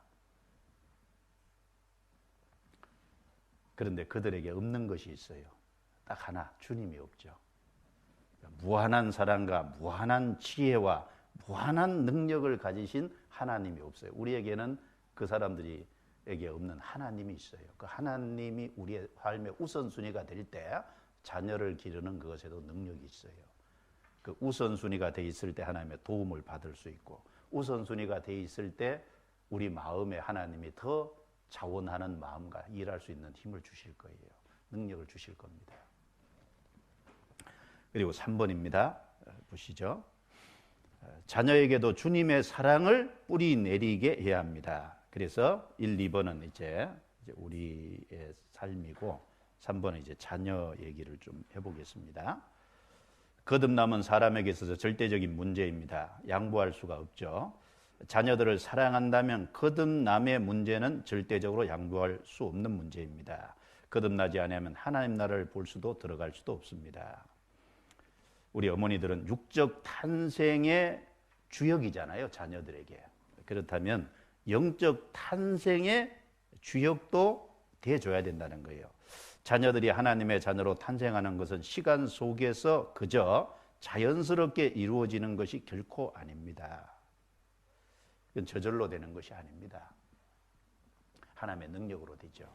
그런데 그들에게 없는 것이 있어요. 딱 하나, 주님이 없죠. 무한한 사랑과 무한한 지혜와 무한한 능력을 가지신 하나님이 없어요. 우리에게는 그 사람들에게 없는 하나님이 있어요. 그 하나님이 우리의 삶의 우선순위가 될 때 자녀를 기르는 그것에도 능력이 있어요. 그 우선순위가 돼 있을 때 하나님의 도움을 받을 수 있고 우선순위가 돼 있을 때 우리 마음에 하나님이 더 자원하는 마음과 일할 수 있는 힘을 주실 거예요. 능력을 주실 겁니다. 그리고 3번입니다. 보시죠. 자녀에게도 주님의 사랑을 뿌리 내리게 해야 합니다. 그래서 1, 2번은 이제 우리의 삶이고 3번은 이제 자녀 얘기를 좀 해보겠습니다. 거듭남은 사람에게 있어서 절대적인 문제입니다. 양보할 수가 없죠. 자녀들을 사랑한다면 거듭남의 문제는 절대적으로 양보할 수 없는 문제입니다. 거듭나지 않으면 하나님 나라를 볼 수도 들어갈 수도 없습니다. 우리 어머니들은 육적 탄생의 주역이잖아요, 자녀들에게. 그렇다면 영적 탄생의 주역도 돼줘야 된다는 거예요. 자녀들이 하나님의 자녀로 탄생하는 것은 시간 속에서 그저 자연스럽게 이루어지는 것이 결코 아닙니다. 그건 저절로 되는 것이 아닙니다. 하나님의 능력으로 되죠.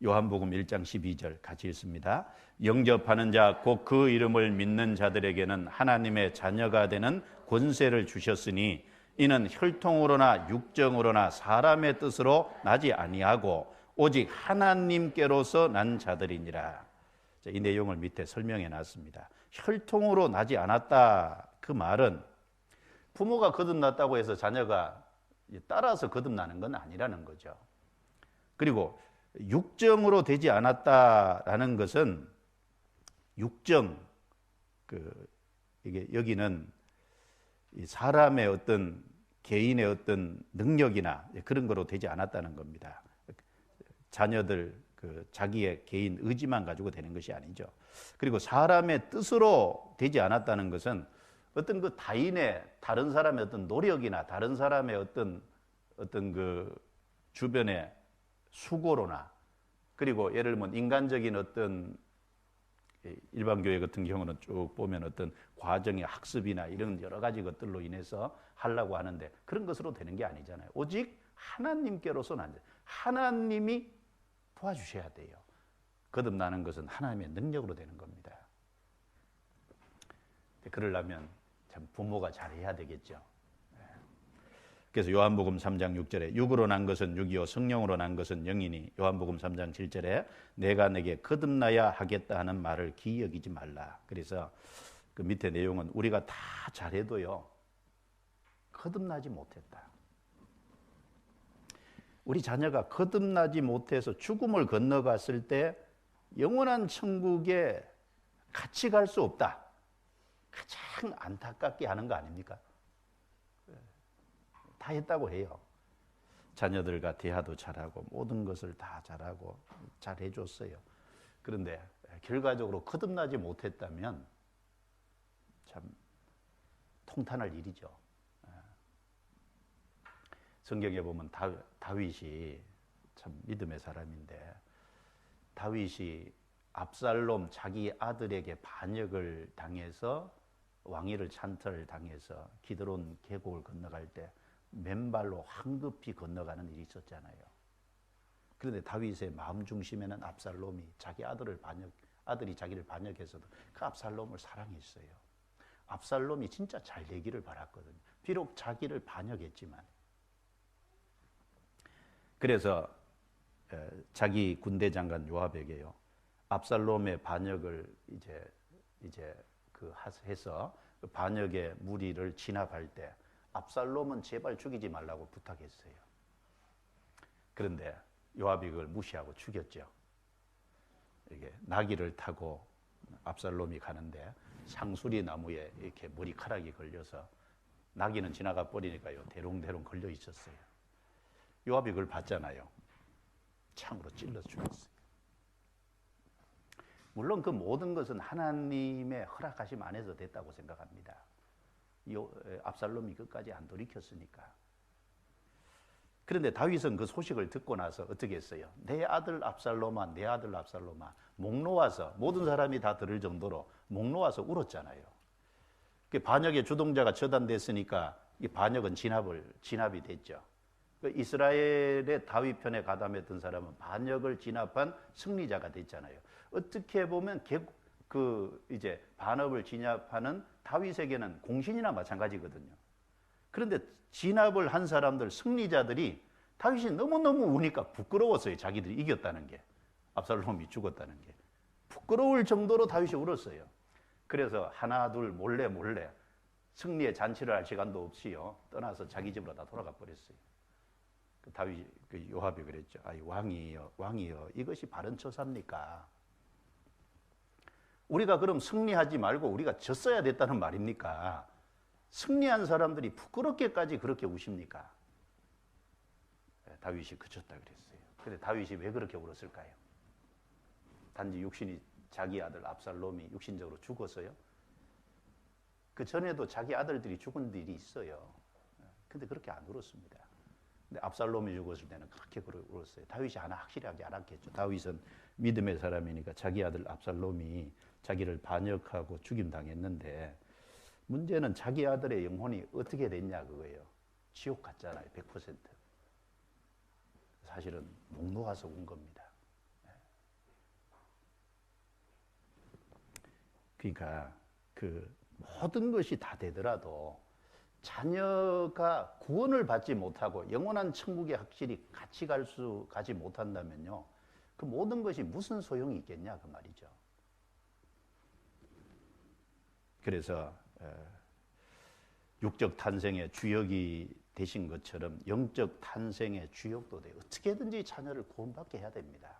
요한복음 1장 12절 같이 읽습니다. 영접하는 자 곧 그 이름을 믿는 자들에게는 하나님의 자녀가 되는 권세를 주셨으니 이는 혈통으로나 육정으로나 사람의 뜻으로 나지 아니하고 오직 하나님께로서 난 자들이니라. 이 내용을 밑에 설명해 놨습니다. 혈통으로 나지 않았다. 그 말은 부모가 거듭났다고 해서 자녀가 따라서 거듭나는 건 아니라는 거죠. 그리고 육정으로 되지 않았다라는 것은 육정, 이게 여기는 사람의 어떤 개인의 어떤 능력이나 그런 거로 되지 않았다는 겁니다. 자녀들 자기의 개인 의지만 가지고 되는 것이 아니죠. 그리고 사람의 뜻으로 되지 않았다는 것은 어떤 그 타인의 다른 사람의 어떤 노력이나 다른 사람의 어떤 그 주변의 수고로나 그리고 예를 들면 인간적인 어떤 일반 교회 같은 경우는 쭉 보면 어떤 과정의 학습이나 이런 여러 가지 것들로 인해서 하려고 하는데 그런 것으로 되는 게 아니잖아요. 오직 하나님께로서는 안 돼요. 하나님이 도와주셔야 돼요. 거듭나는 것은 하나님의 능력으로 되는 겁니다. 그러려면 참 부모가 잘해야 되겠죠. 그래서 요한복음 3장 6절에 육으로 난 것은 육이요 성령으로 난 것은 영이니 요한복음 3장 7절에 내가 내게 거듭나야 하겠다 하는 말을 기억이지 말라. 그래서 그 밑에 내용은 우리가 다 잘해도요 거듭나지 못했다. 우리 자녀가 거듭나지 못해서 죽음을 건너갔을 때 영원한 천국에 같이 갈 수 없다. 가장 안타깝게 하는 거 아닙니까? 다 했다고 해요. 자녀들과 대화도 잘하고 모든 것을 다 잘하고 잘 해줬어요. 그런데 결과적으로 거듭나지 못했다면 참 통탄할 일이죠. 성경에 보면 다윗이 참 믿음의 사람인데 다윗이 압살롬 자기 아들에게 반역을 당해서 왕위를 찬탈을 당해서 기드론 계곡을 건너갈 때 맨발로 황급히 건너가는 일이 있었잖아요. 그런데 다윗의 마음 중심에는 압살롬이 자기 아들이 자기를 반역해서도 그 압살롬을 사랑했어요. 압살롬이 진짜 잘 되기를 바랐거든요. 비록 자기를 반역했지만. 그래서 자기 군대 장관 요압에게요. 압살롬의 반역을 이제 해서 그 반역의 무리를 진압할 때 압살롬은 제발 죽이지 말라고 부탁했어요. 그런데 요압이 그걸 무시하고 죽였죠. 이게 나귀를 타고 압살롬이 가는데 상수리 나무에 이렇게 머리카락이 걸려서 나귀는 지나가 버리니까요 대롱대롱 걸려 있었어요. 요압이 그걸 봤잖아요. 창으로 찔러 죽였어요. 물론 그 모든 것은 하나님의 허락하심 안에서 됐다고 생각합니다. 압살롬이 끝까지 안 돌이켰으니까. 그런데 다윗은 그 소식을 듣고 나서 어떻게 했어요? 내 아들 압살롬아, 내 아들 압살롬아. 목 놓아서 모든 사람이 다 들을 정도로 목 놓아서 울었잖아요. 그 반역의 주동자가 처단됐으니까 이 반역은 진압이 됐죠. 그 이스라엘의 다윗 편에 가담했던 사람은 반역을 진압한 승리자가 됐잖아요. 어떻게 보면 이제 반역을 진압하는 다윗에게는 공신이나 마찬가지거든요. 그런데 진압을 한 사람들, 승리자들이 다윗이 너무너무 우니까 부끄러웠어요. 자기들이 이겼다는 게. 압살롬이 죽었다는 게. 부끄러울 정도로 다윗이 울었어요. 그래서 하나 둘 몰래 승리의 잔치를 할 시간도 없이요. 떠나서 자기 집으로 다 돌아가 버렸어요. 다윗 요압이 그랬죠. 아이 왕이여 이것이 바른 처사입니까? 우리가 그럼 승리하지 말고 우리가 졌어야 됐다는 말입니까? 승리한 사람들이 부끄럽게까지 그렇게 우십니까? 다윗이 그쳤다 그랬어요. 그런데 다윗이 왜 그렇게 울었을까요? 단지 자기 아들 압살롬이 육신적으로 죽었어요? 그 전에도 자기 아들들이 죽은 일이 있어요. 근데 그렇게 안 울었습니다. 근데 압살롬이 죽었을 때는 그렇게 울었어요. 다윗이 하나 확실하게 알았겠죠. 다윗은 믿음의 사람이니까 자기 아들 압살롬이 자기를 반역하고 죽임당했는데 문제는 자기 아들의 영혼이 어떻게 됐냐 그거예요. 지옥 갔잖아요. 100%. 사실은 목 놓아서 운 겁니다. 그러니까 그 모든 것이 다 되더라도 자녀가 구원을 받지 못하고 영원한 천국에 확실히 같이 가지 못한다면요, 그 모든 것이 무슨 소용이 있겠냐 그 말이죠. 그래서 육적 탄생의 주역이 되신 것처럼 영적 탄생의 주역도 돼요. 어떻게든지 자녀를 구원받게 해야 됩니다.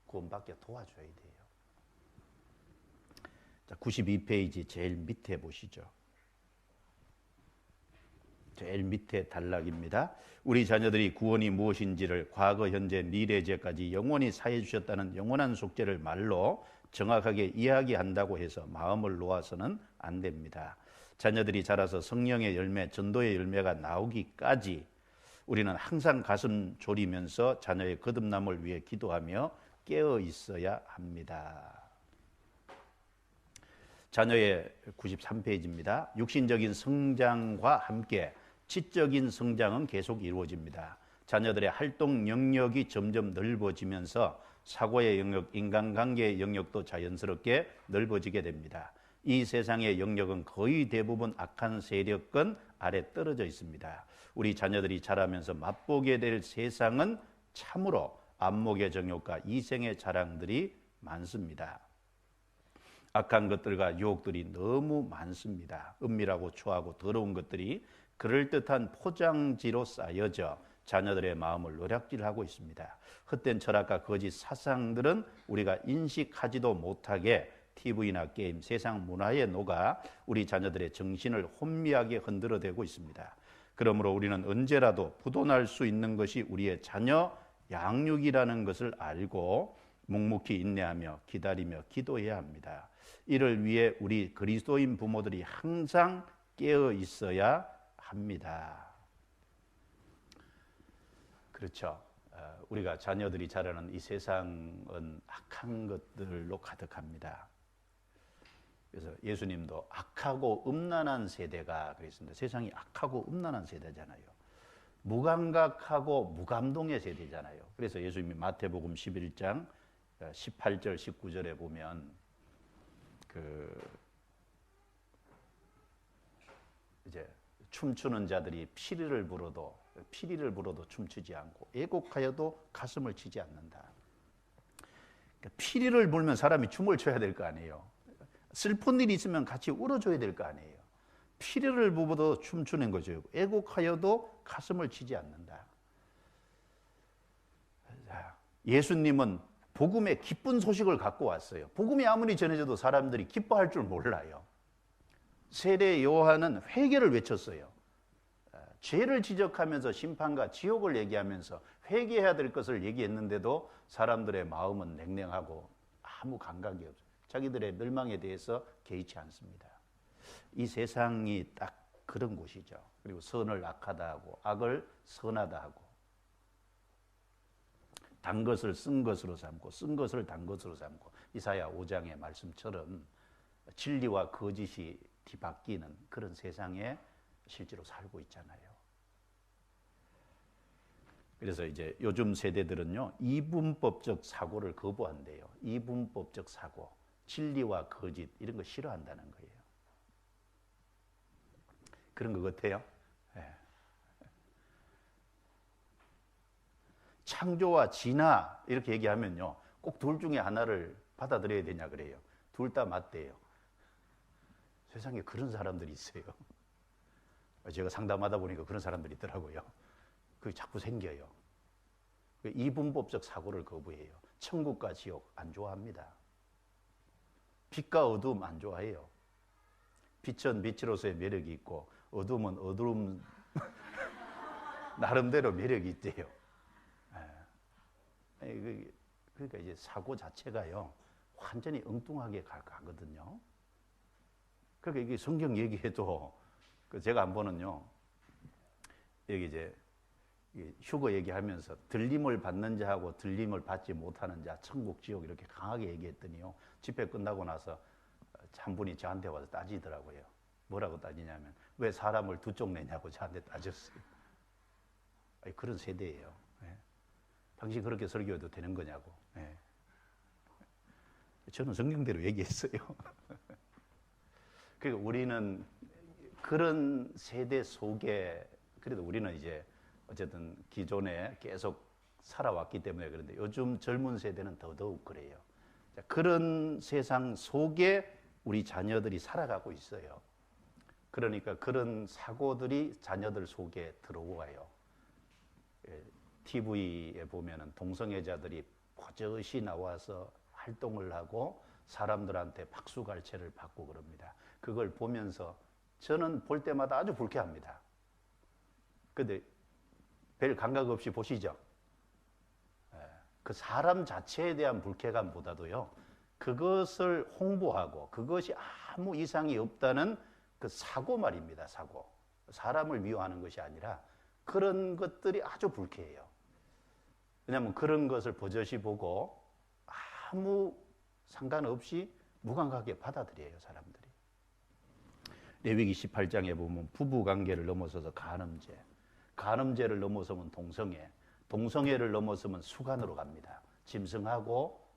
구원받게 도와줘야 돼요. 자, 92페이지 제일 밑에 보시죠. 제일 밑에 단락입니다. 우리 자녀들이 구원이 무엇인지를 과거, 현재, 미래제까지 영원히 사해 주셨다는 영원한 속죄를 말로 정확하게 이야기한다고 해서 마음을 놓아서는 안 됩니다. 자녀들이 자라서 성령의 열매, 전도의 열매가 나오기까지 우리는 항상 가슴 졸이면서 자녀의 거듭남을 위해 기도하며 깨어 있어야 합니다. 자녀의 93페이지입니다. 육신적인 성장과 함께 지적인 성장은 계속 이루어집니다. 자녀들의 활동 영역이 점점 넓어지면서 사고의 영역, 인간관계의 영역도 자연스럽게 넓어지게 됩니다. 이 세상의 영역은 거의 대부분 악한 세력권 아래 떨어져 있습니다. 우리 자녀들이 자라면서 맛보게 될 세상은 참으로 안목의 정욕과 이생의 자랑들이 많습니다. 악한 것들과 유혹들이 너무 많습니다. 은밀하고 추하고 더러운 것들이 그럴듯한 포장지로 쌓여져 자녀들의 마음을 노략질하고 있습니다. 헛된 철학과 거짓 사상들은 우리가 인식하지도 못하게 TV나 게임, 세상 문화에 녹아 우리 자녀들의 정신을 혼미하게 흔들어대고 있습니다. 그러므로 우리는 언제라도 부도날 수 있는 것이 우리의 자녀 양육이라는 것을 알고 묵묵히 인내하며 기다리며 기도해야 합니다. 이를 위해 우리 그리스도인 부모들이 항상 깨어 있어야 합니다. 그렇죠. 우리가 자녀들이 자라는 이 세상은 악한 것들로 가득합니다. 그래서 예수님도 악하고 음란한 세대가 그랬습니다. 세상이 악하고 음란한 세대잖아요. 무감각하고 무감동의 세대잖아요. 그래서 예수님이 마태복음 11장 18절 19절에 보면 이제 춤추는 자들이 피리를 불어도 춤추지 않고 애곡하여도 가슴을 치지 않는다. 그러니까 피리를 불면 사람이 춤을 춰야 될 거 아니에요. 슬픈 일이 있으면 같이 울어줘야 될 거 아니에요. 피리를 부어도 춤추는 거죠. 애곡하여도 가슴을 치지 않는다. 예수님은 복음의 기쁜 소식을 갖고 왔어요. 복음이 아무리 전해져도 사람들이 기뻐할 줄 몰라요. 세례 요한은 회개를 외쳤어요. 죄를 지적하면서 심판과 지옥을 얘기하면서 회개해야 될 것을 얘기했는데도 사람들의 마음은 냉랭하고 아무 감각이 없어요. 자기들의 멸망에 대해서 개의치 않습니다. 이 세상이 딱 그런 곳이죠. 그리고 선을 악하다 하고 악을 선하다 하고 단 것을 쓴 것으로 삼고 쓴 것을 단 것으로 삼고 이사야 5장의 말씀처럼 진리와 거짓이 뒤바뀌는 그런 세상에 실제로 살고 있잖아요. 그래서 이제 요즘 세대들은요, 이분법적 사고를 거부한대요. 이분법적 사고, 진리와 거짓 이런 거 싫어한다는 거예요. 그런 것 같아요. 네. 창조와 진화 이렇게 얘기하면요, 꼭 둘 중에 하나를 받아들여야 되냐 그래요. 둘 다 맞대요. 세상에 그런 사람들이 있어요. 제가 상담하다 보니까 그런 사람들이 있더라고요. 그게 자꾸 생겨요. 이분법적 사고를 거부해요. 천국과 지옥 안 좋아합니다. 빛과 어두움 안 좋아해요. 빛은 빛으로서의 매력이 있고 어두움은 어두움 나름대로 매력이 있대요. 그러니까 이제 사고 자체가요 완전히 엉뚱하게 가거든요. 그러니까 이게 성경 얘기해도 제가 한 번은요, 여기 이제 휴거 얘기하면서 들림을 받는 자하고 들림을 받지 못하는 자, 천국 지옥 이렇게 강하게 얘기했더니요, 집회 끝나고 나서 한 분이 저한테 와서 따지더라고요. 뭐라고 따지냐면, 왜 사람을 두 쪽 내냐고 저한테 따졌어요. 아니, 그런 세대예요. 예. 당신 그렇게 설교해도 되는 거냐고. 예. 저는 성경대로 얘기했어요. 그러니까 우리는 그런 세대 속에, 그래도 우리는 이제 어쨌든 기존에 계속 살아왔기 때문에 그런데 요즘 젊은 세대는 더더욱 그래요. 그런 세상 속에 우리 자녀들이 살아가고 있어요. 그러니까 그런 사고들이 자녀들 속에 들어와요. TV에 보면은 동성애자들이 버젓이 나와서 활동을 하고 사람들한테 박수갈채를 받고 그럽니다. 그걸 보면서 저는 볼 때마다 아주 불쾌합니다. 근데 별 감각 없이 보시죠. 그 사람 자체에 대한 불쾌감보다도요, 그것을 홍보하고 그것이 아무 이상이 없다는 그 사고 말입니다. 사고. 사람을 미워하는 것이 아니라 그런 것들이 아주 불쾌해요. 왜냐하면 그런 것을 버젓이 보고 아무 상관없이 무감각하게 받아들여요, 사람들이. 레위기 18장에 보면 부부관계를 넘어서서 간음죄, 간음죄를 넘어서면 동성애, 동성애를 넘어서면 수간으로 갑니다. 짐승하고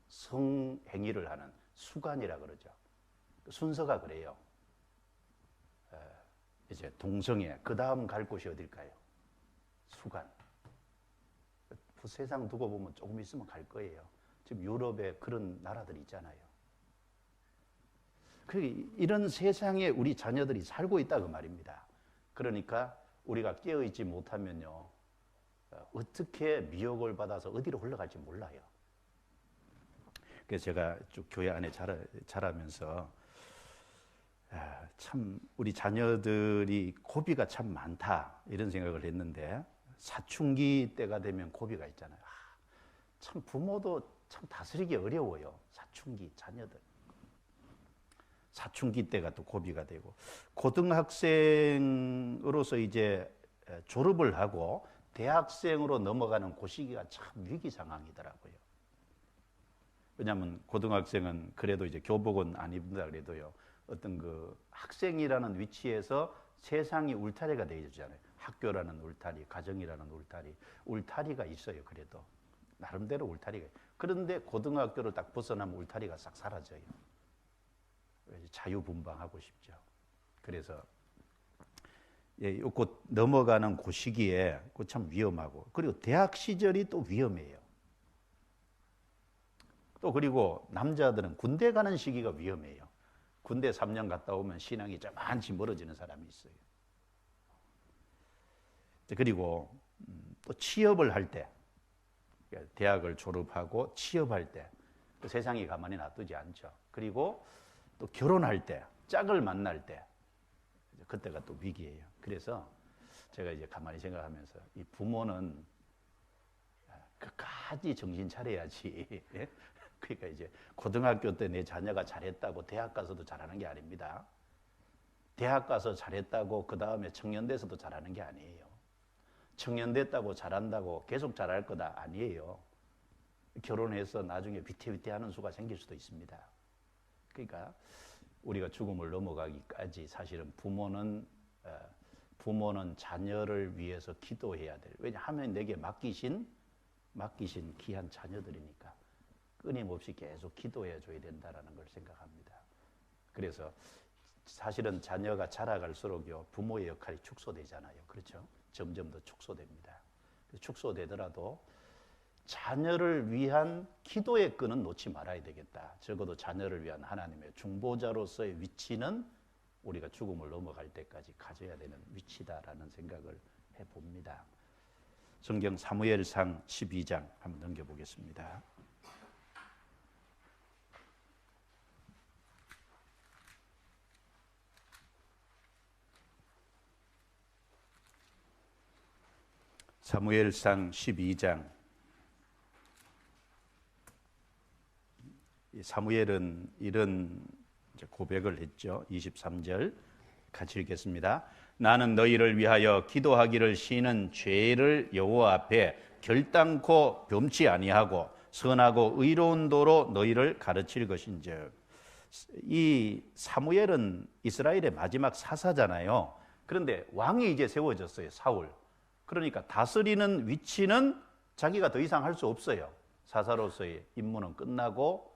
성행위를 하는 수간이라 그러죠. 순서가 그래요. 이제 동성애, 그 다음 갈 곳이 어딜까요? 수간. 세상 두고 보면 조금 있으면 갈 거예요. 지금 유럽에 그런 나라들이 있잖아요. 이런 세상에 우리 자녀들이 살고 있다 그 말입니다. 그러니까 우리가 깨어있지 못하면요, 어떻게 미혹을 받아서 어디로 흘러갈지 몰라요. 그래서 제가 쭉 교회 안에 자라면서 참 우리 자녀들이 고비가 참 많다 이런 생각을 했는데, 사춘기 때가 되면 고비가 있잖아요. 참 부모도 참 다스리기 어려워요. 사춘기 자녀들. 사춘기 때가 또 고비가 되고, 고등학생으로서 이제 졸업을 하고 대학생으로 넘어가는 그 시기가 참 위기 상황이더라고요. 왜냐하면 고등학생은 그래도 이제 교복은 안 입는다 그래도요, 어떤 그 학생이라는 위치에서 세상이 울타리가 되어 있잖아요. 학교라는 울타리, 가정이라는 울타리, 울타리가 있어요. 그래도 나름대로 울타리가. 그런데 고등학교를 딱 벗어나면 울타리가 싹 사라져요. 자유분방하고 싶죠. 그래서 곧 넘어가는 그 시기에 참 위험하고, 그리고 대학 시절이 또 위험해요. 또 그리고 남자들은 군대 가는 시기가 위험해요. 군대 3년 갔다 오면 신앙이 저만치 멀어지는 사람이 있어요. 그리고 또 취업을 할 때, 대학을 졸업하고 취업할 때 세상이 가만히 놔두지 않죠. 그리고 또 결혼할 때, 짝을 만날 때, 그때가 또 위기예요. 그래서 제가 이제 가만히 생각하면서 이 부모는 끝까지 정신 차려야지. 그러니까 이제 고등학교 때 내 자녀가 잘했다고 대학 가서도 잘하는 게 아닙니다. 대학 가서 잘했다고 그 다음에 청년 돼서도 잘하는 게 아니에요. 청년 됐다고 잘한다고 계속 잘할 거다 아니에요. 결혼해서 나중에 위태위태하는 수가 생길 수도 있습니다. 그러니까 우리가 죽음을 넘어가기까지 사실은 부모는 자녀를 위해서 기도해야 돼요. 왜냐하면 내게 맡기신 귀한 자녀들이니까 끊임없이 계속 기도해 줘야 된다는 걸 생각합니다. 그래서 사실은 자녀가 자라갈수록요, 부모의 역할이 축소되잖아요. 그렇죠? 점점 더 축소됩니다. 축소되더라도 자녀를 위한 기도의 끈은 놓지 말아야 되겠다. 적어도 자녀를 위한 하나님의 중보자로서의 위치는 우리가 죽음을 넘어갈 때까지 가져야 되는 위치다라는 생각을 해봅니다. 성경 사무엘상 12장 한번 넘겨보겠습니다. 사무엘상 12장. 사무엘은 이런 이제 고백을 했죠. 23절 같이 읽겠습니다. 나는 너희를 위하여 기도하기를 쉬는 죄를 여호와 앞에 결단코 범치 아니하고 선하고 의로운 도로 너희를 가르칠 것인즉. 이 사무엘은 이스라엘의 마지막 사사잖아요. 그런데 왕이 이제 세워졌어요. 사울. 그러니까 다스리는 위치는 자기가 더 이상 할 수 없어요. 사사로서의 임무는 끝나고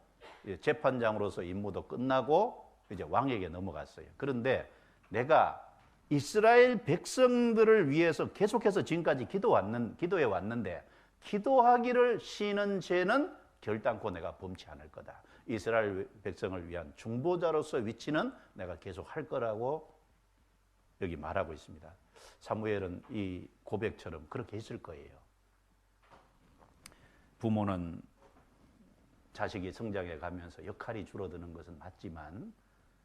재판장으로서 임무도 끝나고 이제 왕에게 넘어갔어요. 그런데 내가 이스라엘 백성들을 위해서 계속해서 지금까지 기도해 왔는데 기도하기를 쉬는 죄는 결단코 내가 범치 않을 거다. 이스라엘 백성을 위한 중보자로서 위치는 내가 계속 할 거라고 여기 말하고 있습니다. 사무엘은 이 고백처럼 그렇게 했을 거예요. 부모는 자식이 성장해 가면서 역할이 줄어드는 것은 맞지만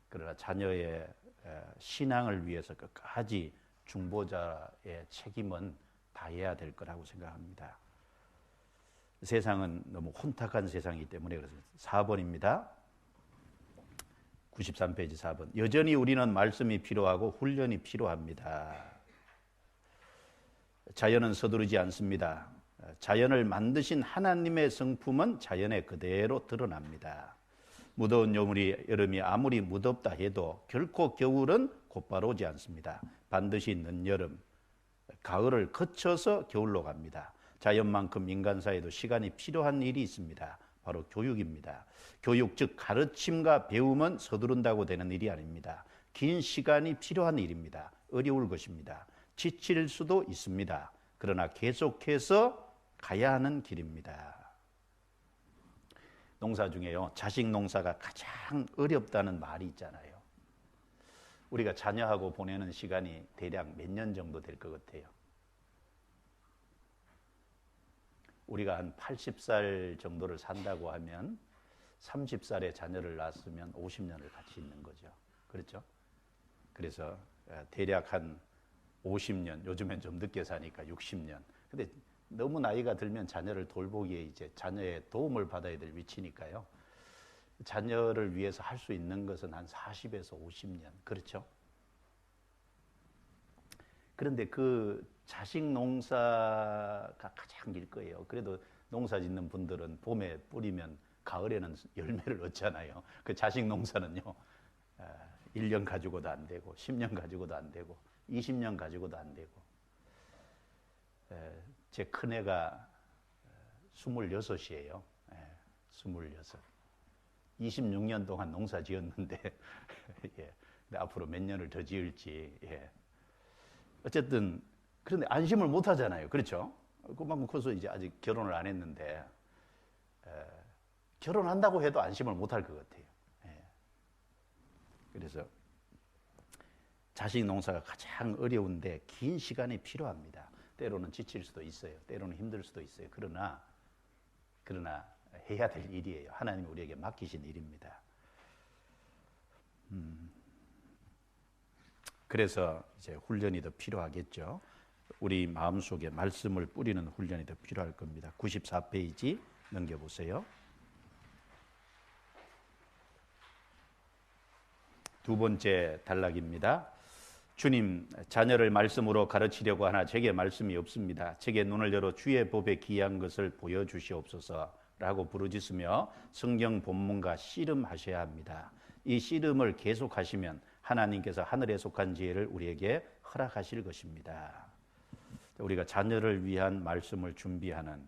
그러나 자녀의 신앙을 위해서 끝까지 중보자의 책임은 다해야 될 거라고 생각합니다. 세상은 너무 혼탁한 세상이기 때문에 그래서 4번입니다. 93페이지 4번. 여전히 우리는 말씀이 필요하고 훈련이 필요합니다. 자연은 서두르지 않습니다. 자연을 만드신 하나님의 성품은 자연에 그대로 드러납니다. 무더운 여름이 아무리 무덥다 해도 결코 겨울은 곧바로 오지 않습니다. 반드시 늦여름, 가을을 거쳐서 겨울로 갑니다. 자연만큼 인간사에도 시간이 필요한 일이 있습니다. 바로 교육입니다. 교육 즉 가르침과 배움은 서두른다고 되는 일이 아닙니다. 긴 시간이 필요한 일입니다. 어려울 것입니다. 지칠 수도 있습니다. 그러나 계속해서 가야 하는 길입니다. 농사 중에요, 자식 농사가 가장 어렵다는 말이 있잖아요. 우리가 자녀하고 보내는 시간이 대략 몇 년 정도 될 것 같아요? 우리가 한 80살 정도를 산다고 하면 30살에 자녀를 낳았으면 50년을 같이 있는 거죠. 그렇죠? 그래서 대략 한 50년, 요즘엔 좀 늦게 사니까 60년. 근데 너무 나이가 들면 자녀를 돌보기에 이제 자녀의 도움을 받아야 될 위치니까요. 자녀를 위해서 할 수 있는 것은 한 40에서 50년. 그렇죠? 그런데 그 자식 농사가 가장 길 거예요. 그래도 농사 짓는 분들은 봄에 뿌리면 가을에는 열매를 얻잖아요. 그 자식 농사는요, 1년 가지고도 안 되고 10년 가지고도 안 되고 20년 가지고도 안 되고. 제 큰애가 26이에요. 26. 26년 동안 농사 지었는데 예. 근데 앞으로 몇 년을 더 지을지. 예. 어쨌든 그런데 안심을 못 하잖아요. 그렇죠? 그만큼 커서 이제 아직 결혼을 안 했는데 결혼한다고 해도 안심을 못 할 것 같아요. 예. 그래서 자식 농사가 가장 어려운데 긴 시간이 필요합니다. 때로는 지칠 수도 있어요. 때로는 힘들 수도 있어요. 그러나 해야 될 일이에요. 하나님이 우리에게 맡기신 일입니다. 그래서 이제 훈련이 더 필요하겠죠. 우리 마음속에 말씀을 뿌리는 훈련이 더 필요할 겁니다. 94페이지 넘겨보세요. 두 번째 단락입니다. 주님, 자녀를 말씀으로 가르치려고 하나 제게 말씀이 없습니다. 제게 눈을 열어 주의 법에 기이한 것을 보여주시옵소서라고 부르짖으며 성경 본문과 씨름하셔야 합니다. 이 씨름을 계속하시면 하나님께서 하늘에 속한 지혜를 우리에게 허락하실 것입니다. 우리가 자녀를 위한 말씀을 준비하는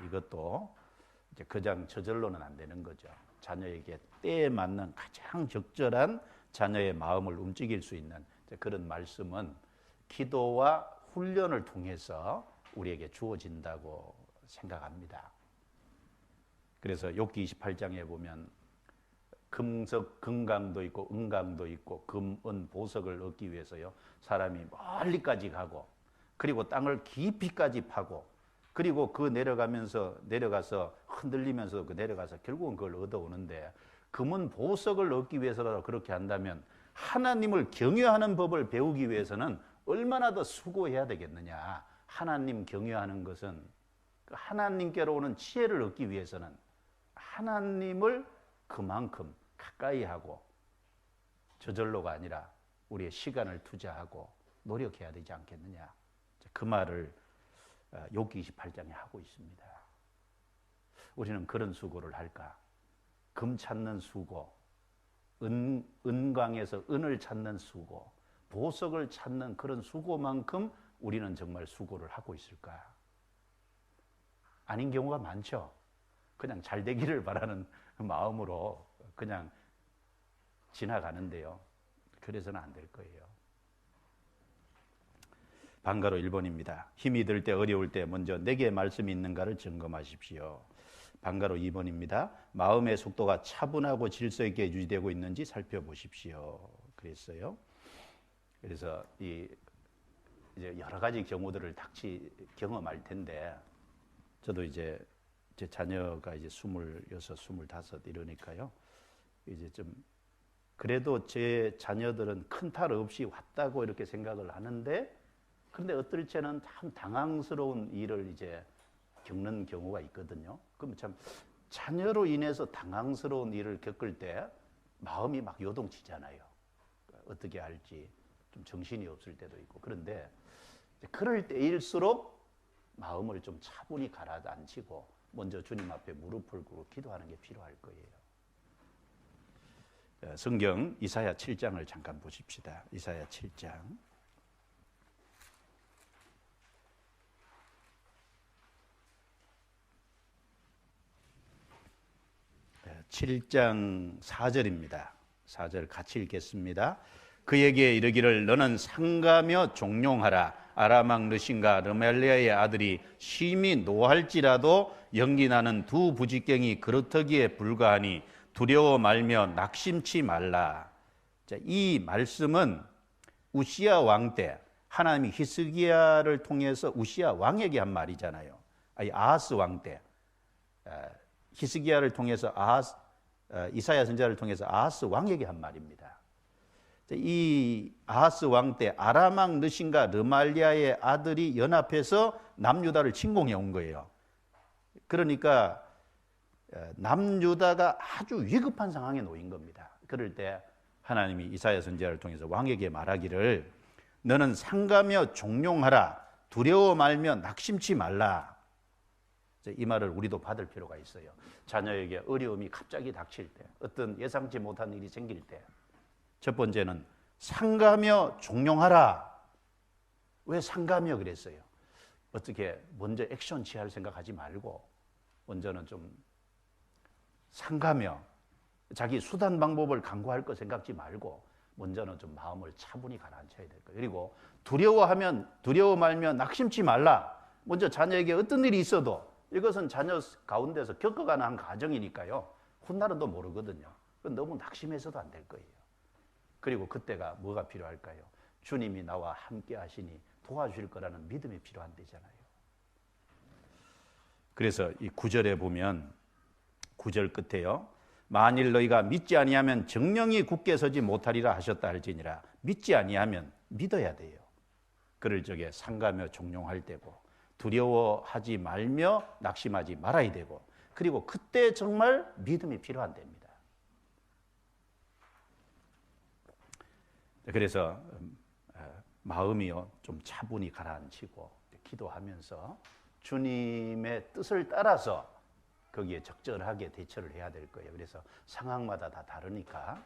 이것도 이제 그냥 저절로는 안 되는 거죠. 자녀에게 때에 맞는 가장 적절한 자녀의 마음을 움직일 수 있는 그런 말씀은 기도와 훈련을 통해서 우리에게 주어진다고 생각합니다. 그래서 욥기 28장에 보면 금석, 금강도 있고 은강도 있고 금, 은, 보석을 얻기 위해서요, 사람이 멀리까지 가고 그리고 땅을 깊이까지 파고 그리고 내려가서 흔들리면서 내려가서 결국은 그걸 얻어오는데, 금은 보석을 얻기 위해서라도 그렇게 한다면 하나님을 경외하는 법을 배우기 위해서는 얼마나 더 수고해야 되겠느냐. 하나님 경외하는 것은 하나님께로 오는 지혜를 얻기 위해서는 하나님을 그만큼 가까이 하고 저절로가 아니라 우리의 시간을 투자하고 노력해야 되지 않겠느냐. 그 말을 욥기 28장에 하고 있습니다. 우리는 그런 수고를 할까? 금 찾는 수고, 은광에서 은을 찾는 수고, 보석을 찾는 그런 수고만큼 우리는 정말 수고를 하고 있을까? 아닌 경우가 많죠. 그냥 잘 되기를 바라는 마음으로 그냥 지나가는데요. 그래서는 안 될 거예요. 방가로 1번입니다. 힘이 들 때 어려울 때 먼저 내게 말씀이 있는가를 점검하십시오. 방가로 2번입니다. 마음의 속도가 차분하고 질서 있게 유지되고 있는지 살펴보십시오. 그랬어요. 그래서 이제 여러 가지 경우들을 경험할 텐데, 저도 이제 제 자녀가 이제 26, 25 이러니까요. 이제 좀 그래도 제 자녀들은 큰 탈 없이 왔다고 이렇게 생각을 하는데, 그런데 어떨 때는 참 당황스러운 일을 이제 겪는 경우가 있거든요. 그럼 참 자녀로 인해서 당황스러운 일을 겪을 때 마음이 막 요동치잖아요. 어떻게 할지 좀 정신이 없을 때도 있고. 그런데 그럴 때일수록 마음을 좀 차분히 가라앉히고 먼저 주님 앞에 무릎을 꿇고 기도하는 게 필요할 거예요. 성경 이사야 7장을 잠깐 보십시다. 이사야 7장. 7장 4절입니다. 4절 같이 읽겠습니다. 그에게 이르기를 너는 상가며 종용하라. 아람왕 르신과 르멜리아의 아들이 심히 노할지라도 연기나는 두 부직경이 그렇다기에 불과하니 두려워 말며 낙심치 말라. 자, 이 말씀은 우시야 왕 때 하나님이 히스기야를 통해서 우시야 왕에게 한 말이잖아요. 아하스 왕 때 히스기야를 통해서 이사야 선지자를 통해서 아하스 왕에게 한 말입니다. 이 아하스 왕 때 아람 왕 르신과 르말리아의 아들이 연합해서 남유다를 침공해 온 거예요. 그러니까 남유다가 아주 위급한 상황에 놓인 겁니다. 그럴 때 하나님이 이사야 선지자를 통해서 왕에게 말하기를 너는 상가며 종용하라. 두려워 말며 낙심치 말라. 이 말을 우리도 받을 필요가 있어요. 자녀에게 어려움이 갑자기 닥칠 때, 어떤 예상치 못한 일이 생길 때, 첫 번째는 상가며 종용하라. 왜 상가며 그랬어요? 어떻게 먼저 액션 취할 생각하지 말고 먼저는 좀 상가며 자기 수단 방법을 강구할 거 생각지 말고 먼저는 좀 마음을 차분히 가라앉혀야 될 거예요. 그리고 두려워 말며 낙심치 말라. 먼저 자녀에게 어떤 일이 있어도 이것은 자녀 가운데서 겪어가는 한 과정이니까요. 훗날은 또 모르거든요. 너무 낙심해서도 안 될 거예요. 그리고 그때가 뭐가 필요할까요? 주님이 나와 함께 하시니 도와주실 거라는 믿음이 필요한 때잖아요. 그래서 이 9절에 보면 9절 끝에요. 만일 너희가 믿지 아니하면 정령이 굳게 서지 못하리라 하셨다 할지니라. 믿지 아니하면 믿어야 돼요. 그럴 적에 상가며 종용할 때고 두려워하지 말며 낙심하지 말아야 되고 그리고 그때 정말 믿음이 필요한 때입니다. 그래서 마음이요 좀 차분히 가라앉히고 기도하면서 주님의 뜻을 따라서 거기에 적절하게 대처를 해야 될 거예요. 그래서 상황마다 다 다르니까.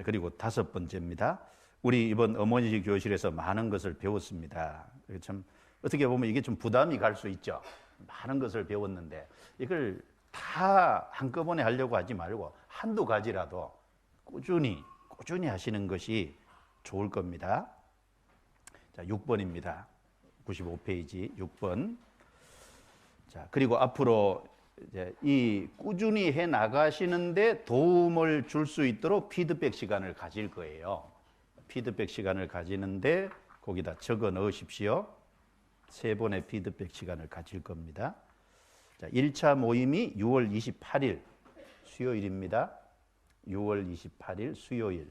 그리고 5번째입니다. 우리 이번 어머니 교실에서 많은 것을 배웠습니다. 참 어떻게 보면 이게 좀 부담이 갈 수 있죠. 많은 것을 배웠는데 이걸 다 한꺼번에 하려고 하지 말고 한두 가지라도 꾸준히 하시는 것이 좋을 겁니다. 자, 6번입니다. 95페이지 6번. 자, 그리고 앞으로 이제 이 꾸준히 해 나가시는데 도움을 줄 수 있도록 피드백 시간을 가질 거예요. 피드백 시간을 가지는데 거기다 적어 넣으십시오. 3번의 피드백 시간을 가질 겁니다. 자, 1차 모임이 6월 28일 수요일입니다. 6월 28일 수요일.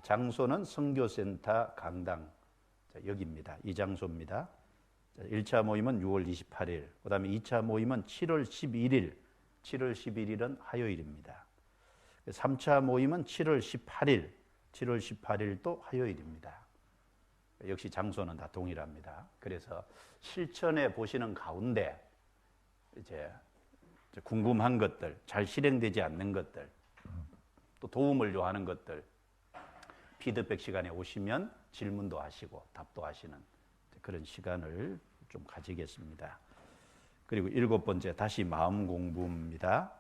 장소는 선교센터 강당. 자, 여기입니다. 이 장소입니다. 자, 1차 모임은 6월 28일. 그다음에 2차 모임은 7월 11일. 7월 11일은 화요일입니다. 3차 모임은 7월 18일, 7월 18일도 화요일입니다. 역시 장소는 다 동일합니다. 그래서 실천해 보시는 가운데 이제 궁금한 것들, 잘 실행되지 않는 것들, 또 도움을 요하는 것들, 피드백 시간에 오시면 질문도 하시고 답도 하시는 그런 시간을 좀 가지겠습니다. 그리고 7번째, 다시 마음 공부입니다.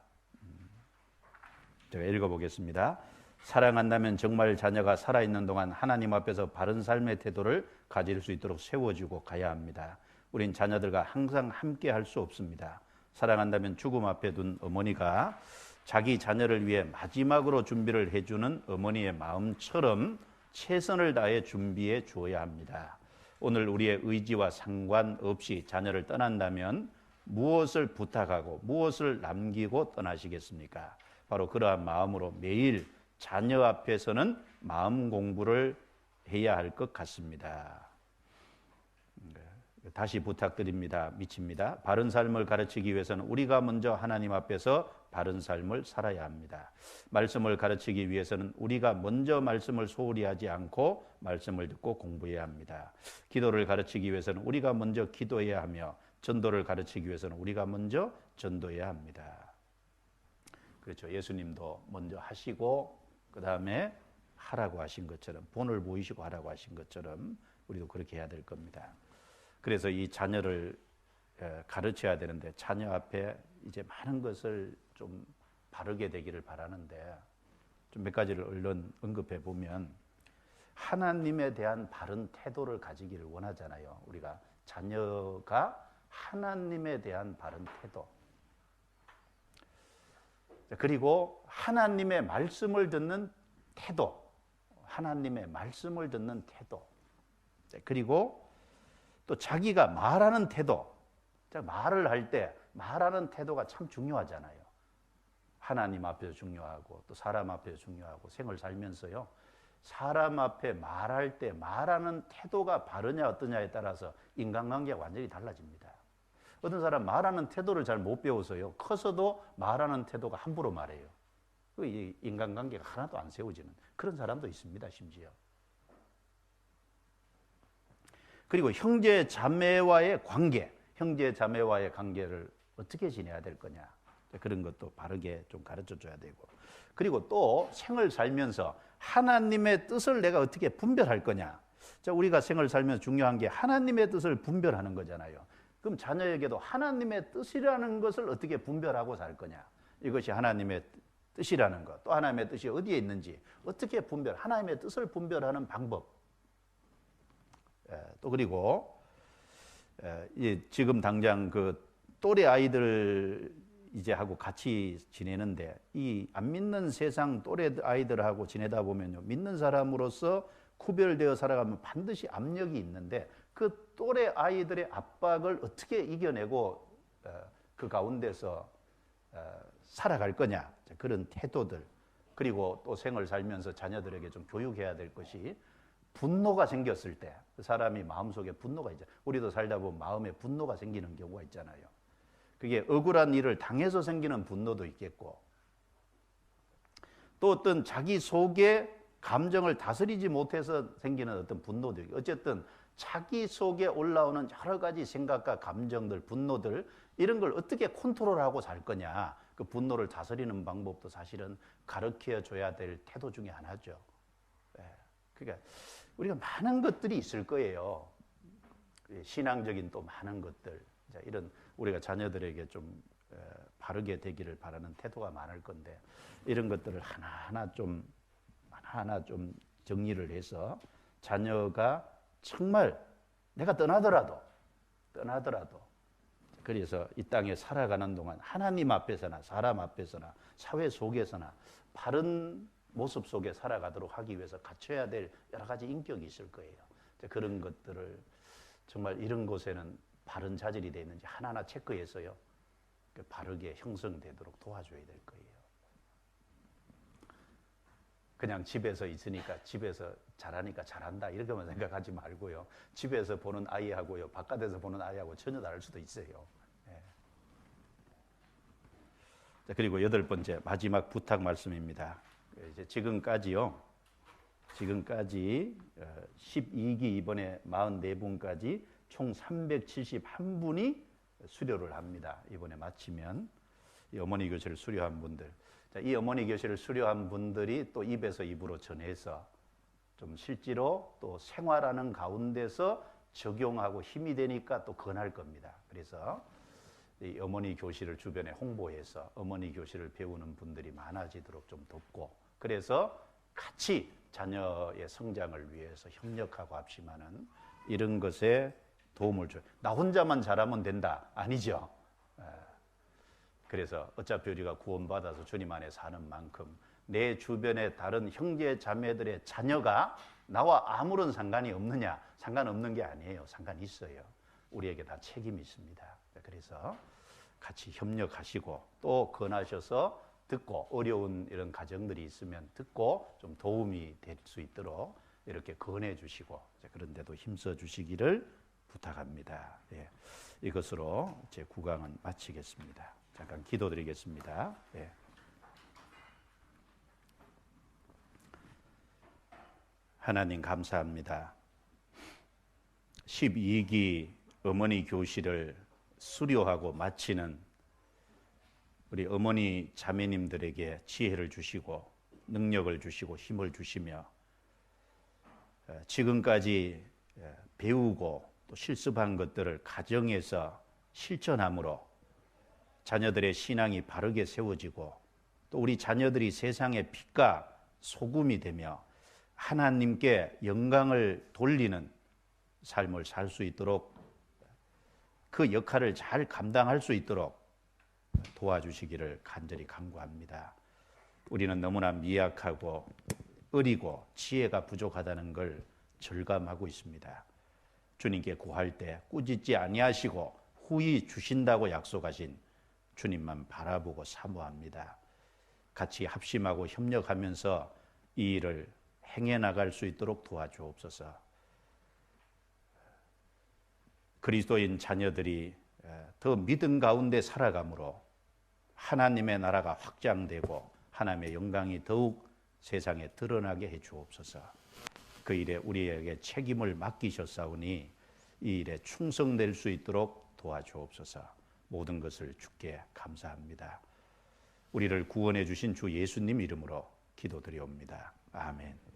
제가 읽어보겠습니다. 사랑한다면 정말 자녀가 살아있는 동안 하나님 앞에서 바른 삶의 태도를 가질 수 있도록 세워주고 가야 합니다. 우린 자녀들과 항상 함께 할 수 없습니다. 사랑한다면 죽음 앞에 둔 어머니가 자기 자녀를 위해 마지막으로 준비를 해주는 어머니의 마음처럼 최선을 다해 준비해 주어야 합니다. 오늘 우리의 의지와 상관없이 자녀를 떠난다면 무엇을 부탁하고 무엇을 남기고 떠나시겠습니까? 바로 그러한 마음으로 매일 자녀 앞에서는 마음 공부를 해야 할 것 같습니다. 다시 부탁드립니다. 미칩니다. 바른 삶을 가르치기 위해서는 우리가 먼저 하나님 앞에서 바른 삶을 살아야 합니다. 말씀을 가르치기 위해서는 우리가 먼저 말씀을 소홀히 하지 않고 말씀을 듣고 공부해야 합니다. 기도를 가르치기 위해서는 우리가 먼저 기도해야 하며 전도를 가르치기 위해서는 우리가 먼저 전도해야 합니다. 그렇죠. 예수님도 먼저 하시고 그 다음에 하라고 하신 것처럼, 본을 보이시고 하라고 하신 것처럼 우리도 그렇게 해야 될 겁니다. 그래서 이 자녀를 가르쳐야 되는데 자녀 앞에 이제 많은 것을 좀 바르게 되기를 바라는데 좀 몇 가지를 얼른 언급해 보면, 하나님에 대한 바른 태도를 가지기를 원하잖아요. 우리가 자녀가 하나님에 대한 바른 태도, 그리고 하나님의 말씀을 듣는 태도, 하나님의 말씀을 듣는 태도, 그리고 또 자기가 말하는 태도, 말을 할 때 말하는 태도가 참 중요하잖아요. 하나님 앞에서 중요하고 또 사람 앞에서 중요하고, 생을 살면서요, 사람 앞에 말할 때 말하는 태도가 바르냐 어떠냐에 따라서 인간관계가 완전히 달라집니다. 어떤 사람 말하는 태도를 잘 못 배워서요, 커서도 말하는 태도가 함부로 말해요. 인간관계가 하나도 안 세워지는 그런 사람도 있습니다, 심지어. 그리고 형제 자매와의 관계, 형제 자매와의 관계를 어떻게 지내야 될 거냐, 그런 것도 바르게 좀 가르쳐 줘야 되고, 그리고 또 생을 살면서 하나님의 뜻을 내가 어떻게 분별할 거냐. 자, 우리가 생을 살면서 중요한 게 하나님의 뜻을 분별하는 거잖아요. 그럼 자녀에게도 하나님의 뜻이라는 것을 어떻게 분별하고 살 거냐, 이것이 하나님의 뜻이라는 것, 또 하나님의 뜻이 어디에 있는지 어떻게 하나님의 뜻을 분별하는 방법, 또 그리고 지금 당장 그 또래 아이들 이제 하고 같이 지내는데, 이 안 믿는 세상 또래 아이들하고 지내다 보면요, 믿는 사람으로서 구별되어 살아가면 반드시 압력이 있는데, 그 또래 아이들의 압박을 어떻게 이겨내고 그 가운데서 살아갈 거냐, 그런 태도들, 그리고 또 생을 살면서 자녀들에게 좀 교육해야 될 것이, 분노가 생겼을 때, 사람이 마음속에 분노가 있잖아요. 우리도 살다 보면 마음에 분노가 생기는 경우가 있잖아요. 그게 억울한 일을 당해서 생기는 분노도 있겠고, 또 어떤 자기 속에 감정을 다스리지 못해서 생기는 어떤 분노도 있고, 어쨌든 자기 속에 올라오는 여러 가지 생각과 감정들, 분노들, 이런 걸 어떻게 컨트롤하고 살 거냐, 그 분노를 다스리는 방법도 사실은 가르쳐 줘야 될 태도 중에 하나죠. 그러니까 우리가 많은 것들이 있을 거예요. 신앙적인 또 많은 것들, 이런 우리가 자녀들에게 좀 바르게 되기를 바라는 태도가 많을 건데, 이런 것들을 하나하나 좀 정리를 해서 자녀가 정말 내가 떠나더라도 그래서 이 땅에 살아가는 동안 하나님 앞에서나 사람 앞에서나 사회 속에서나 바른 모습 속에 살아가도록 하기 위해서 갖춰야 될 여러 가지 인격이 있을 거예요. 그런 것들을 정말 이런 곳에는 바른 자질이 되어 있는지 하나하나 체크해서요, 바르게 형성되도록 도와줘야 될 거예요. 그냥 집에서 있으니까, 집에서 잘하니까 잘한다 이렇게만 생각하지 말고요, 집에서 보는 아이하고요, 바깥에서 보는 아이하고 전혀 다를 수도 있어요. 자, 그리고 8번째 마지막 부탁 말씀입니다. 이제 지금까지요. 지금까지 12기 이번에 44분까지 총 371분이 수료를 합니다. 이번에 마치면 이 어머니 교실을 수료한 분들, 자, 이 어머니 교실을 수료한 분들이 또 입에서 입으로 전해서 좀 실제로 또 생활하는 가운데서 적용하고 힘이 되니까 또 권할 겁니다. 그래서 이 어머니 교실을 주변에 홍보해서 어머니 교실을 배우는 분들이 많아지도록 좀 돕고, 그래서 같이 자녀의 성장을 위해서 협력하고 합심하는 이런 것에 도움을 줘요. 나 혼자만 잘하면 된다 아니죠. 그래서 어차피 우리가 구원받아서 주님 안에 사는 만큼 내 주변의 다른 형제 자매들의 자녀가 나와 아무런 상관이 없느냐? 상관없는 게 아니에요. 상관이 있어요. 우리에게 다 책임이 있습니다. 그래서 같이 협력하시고 또 권하셔서 듣고, 어려운 이런 가정들이 있으면 듣고 좀 도움이 될 수 있도록 이렇게 권해 주시고, 그런 데도 힘써 주시기를 부탁합니다. 예. 이것으로 제 9강은 마치겠습니다. 잠깐 기도드리겠습니다. 예. 하나님 감사합니다. 12기 어머니 교실을 수료하고 마치는 우리 어머니 자매님들에게 지혜를 주시고 능력을 주시고 힘을 주시며 지금까지 배우고 또 실습한 것들을 가정에서 실천함으로 자녀들의 신앙이 바르게 세워지고 또 우리 자녀들이 세상의 빛과 소금이 되며 하나님께 영광을 돌리는 삶을 살 수 있도록, 그 역할을 잘 감당할 수 있도록 도와주시기를 간절히 간구합니다. 우리는 너무나 미약하고 어리고 지혜가 부족하다는 걸 절감하고 있습니다. 주님께 구할 때 꾸짖지 아니하시고 후히 주신다고 약속하신 주님만 바라보고 사모합니다. 같이 합심하고 협력하면서 이 일을 행해 나갈 수 있도록 도와주옵소서. 그리스도인 자녀들이 더 믿음 가운데 살아감으로 하나님의 나라가 확장되고 하나님의 영광이 더욱 세상에 드러나게 해 주옵소서. 그 일에 우리에게 책임을 맡기셨사오니 이 일에 충성될 수 있도록 도와주옵소서. 모든 것을 주께 감사합니다. 우리를 구원해 주신 주 예수님 이름으로 기도드리옵니다. 아멘.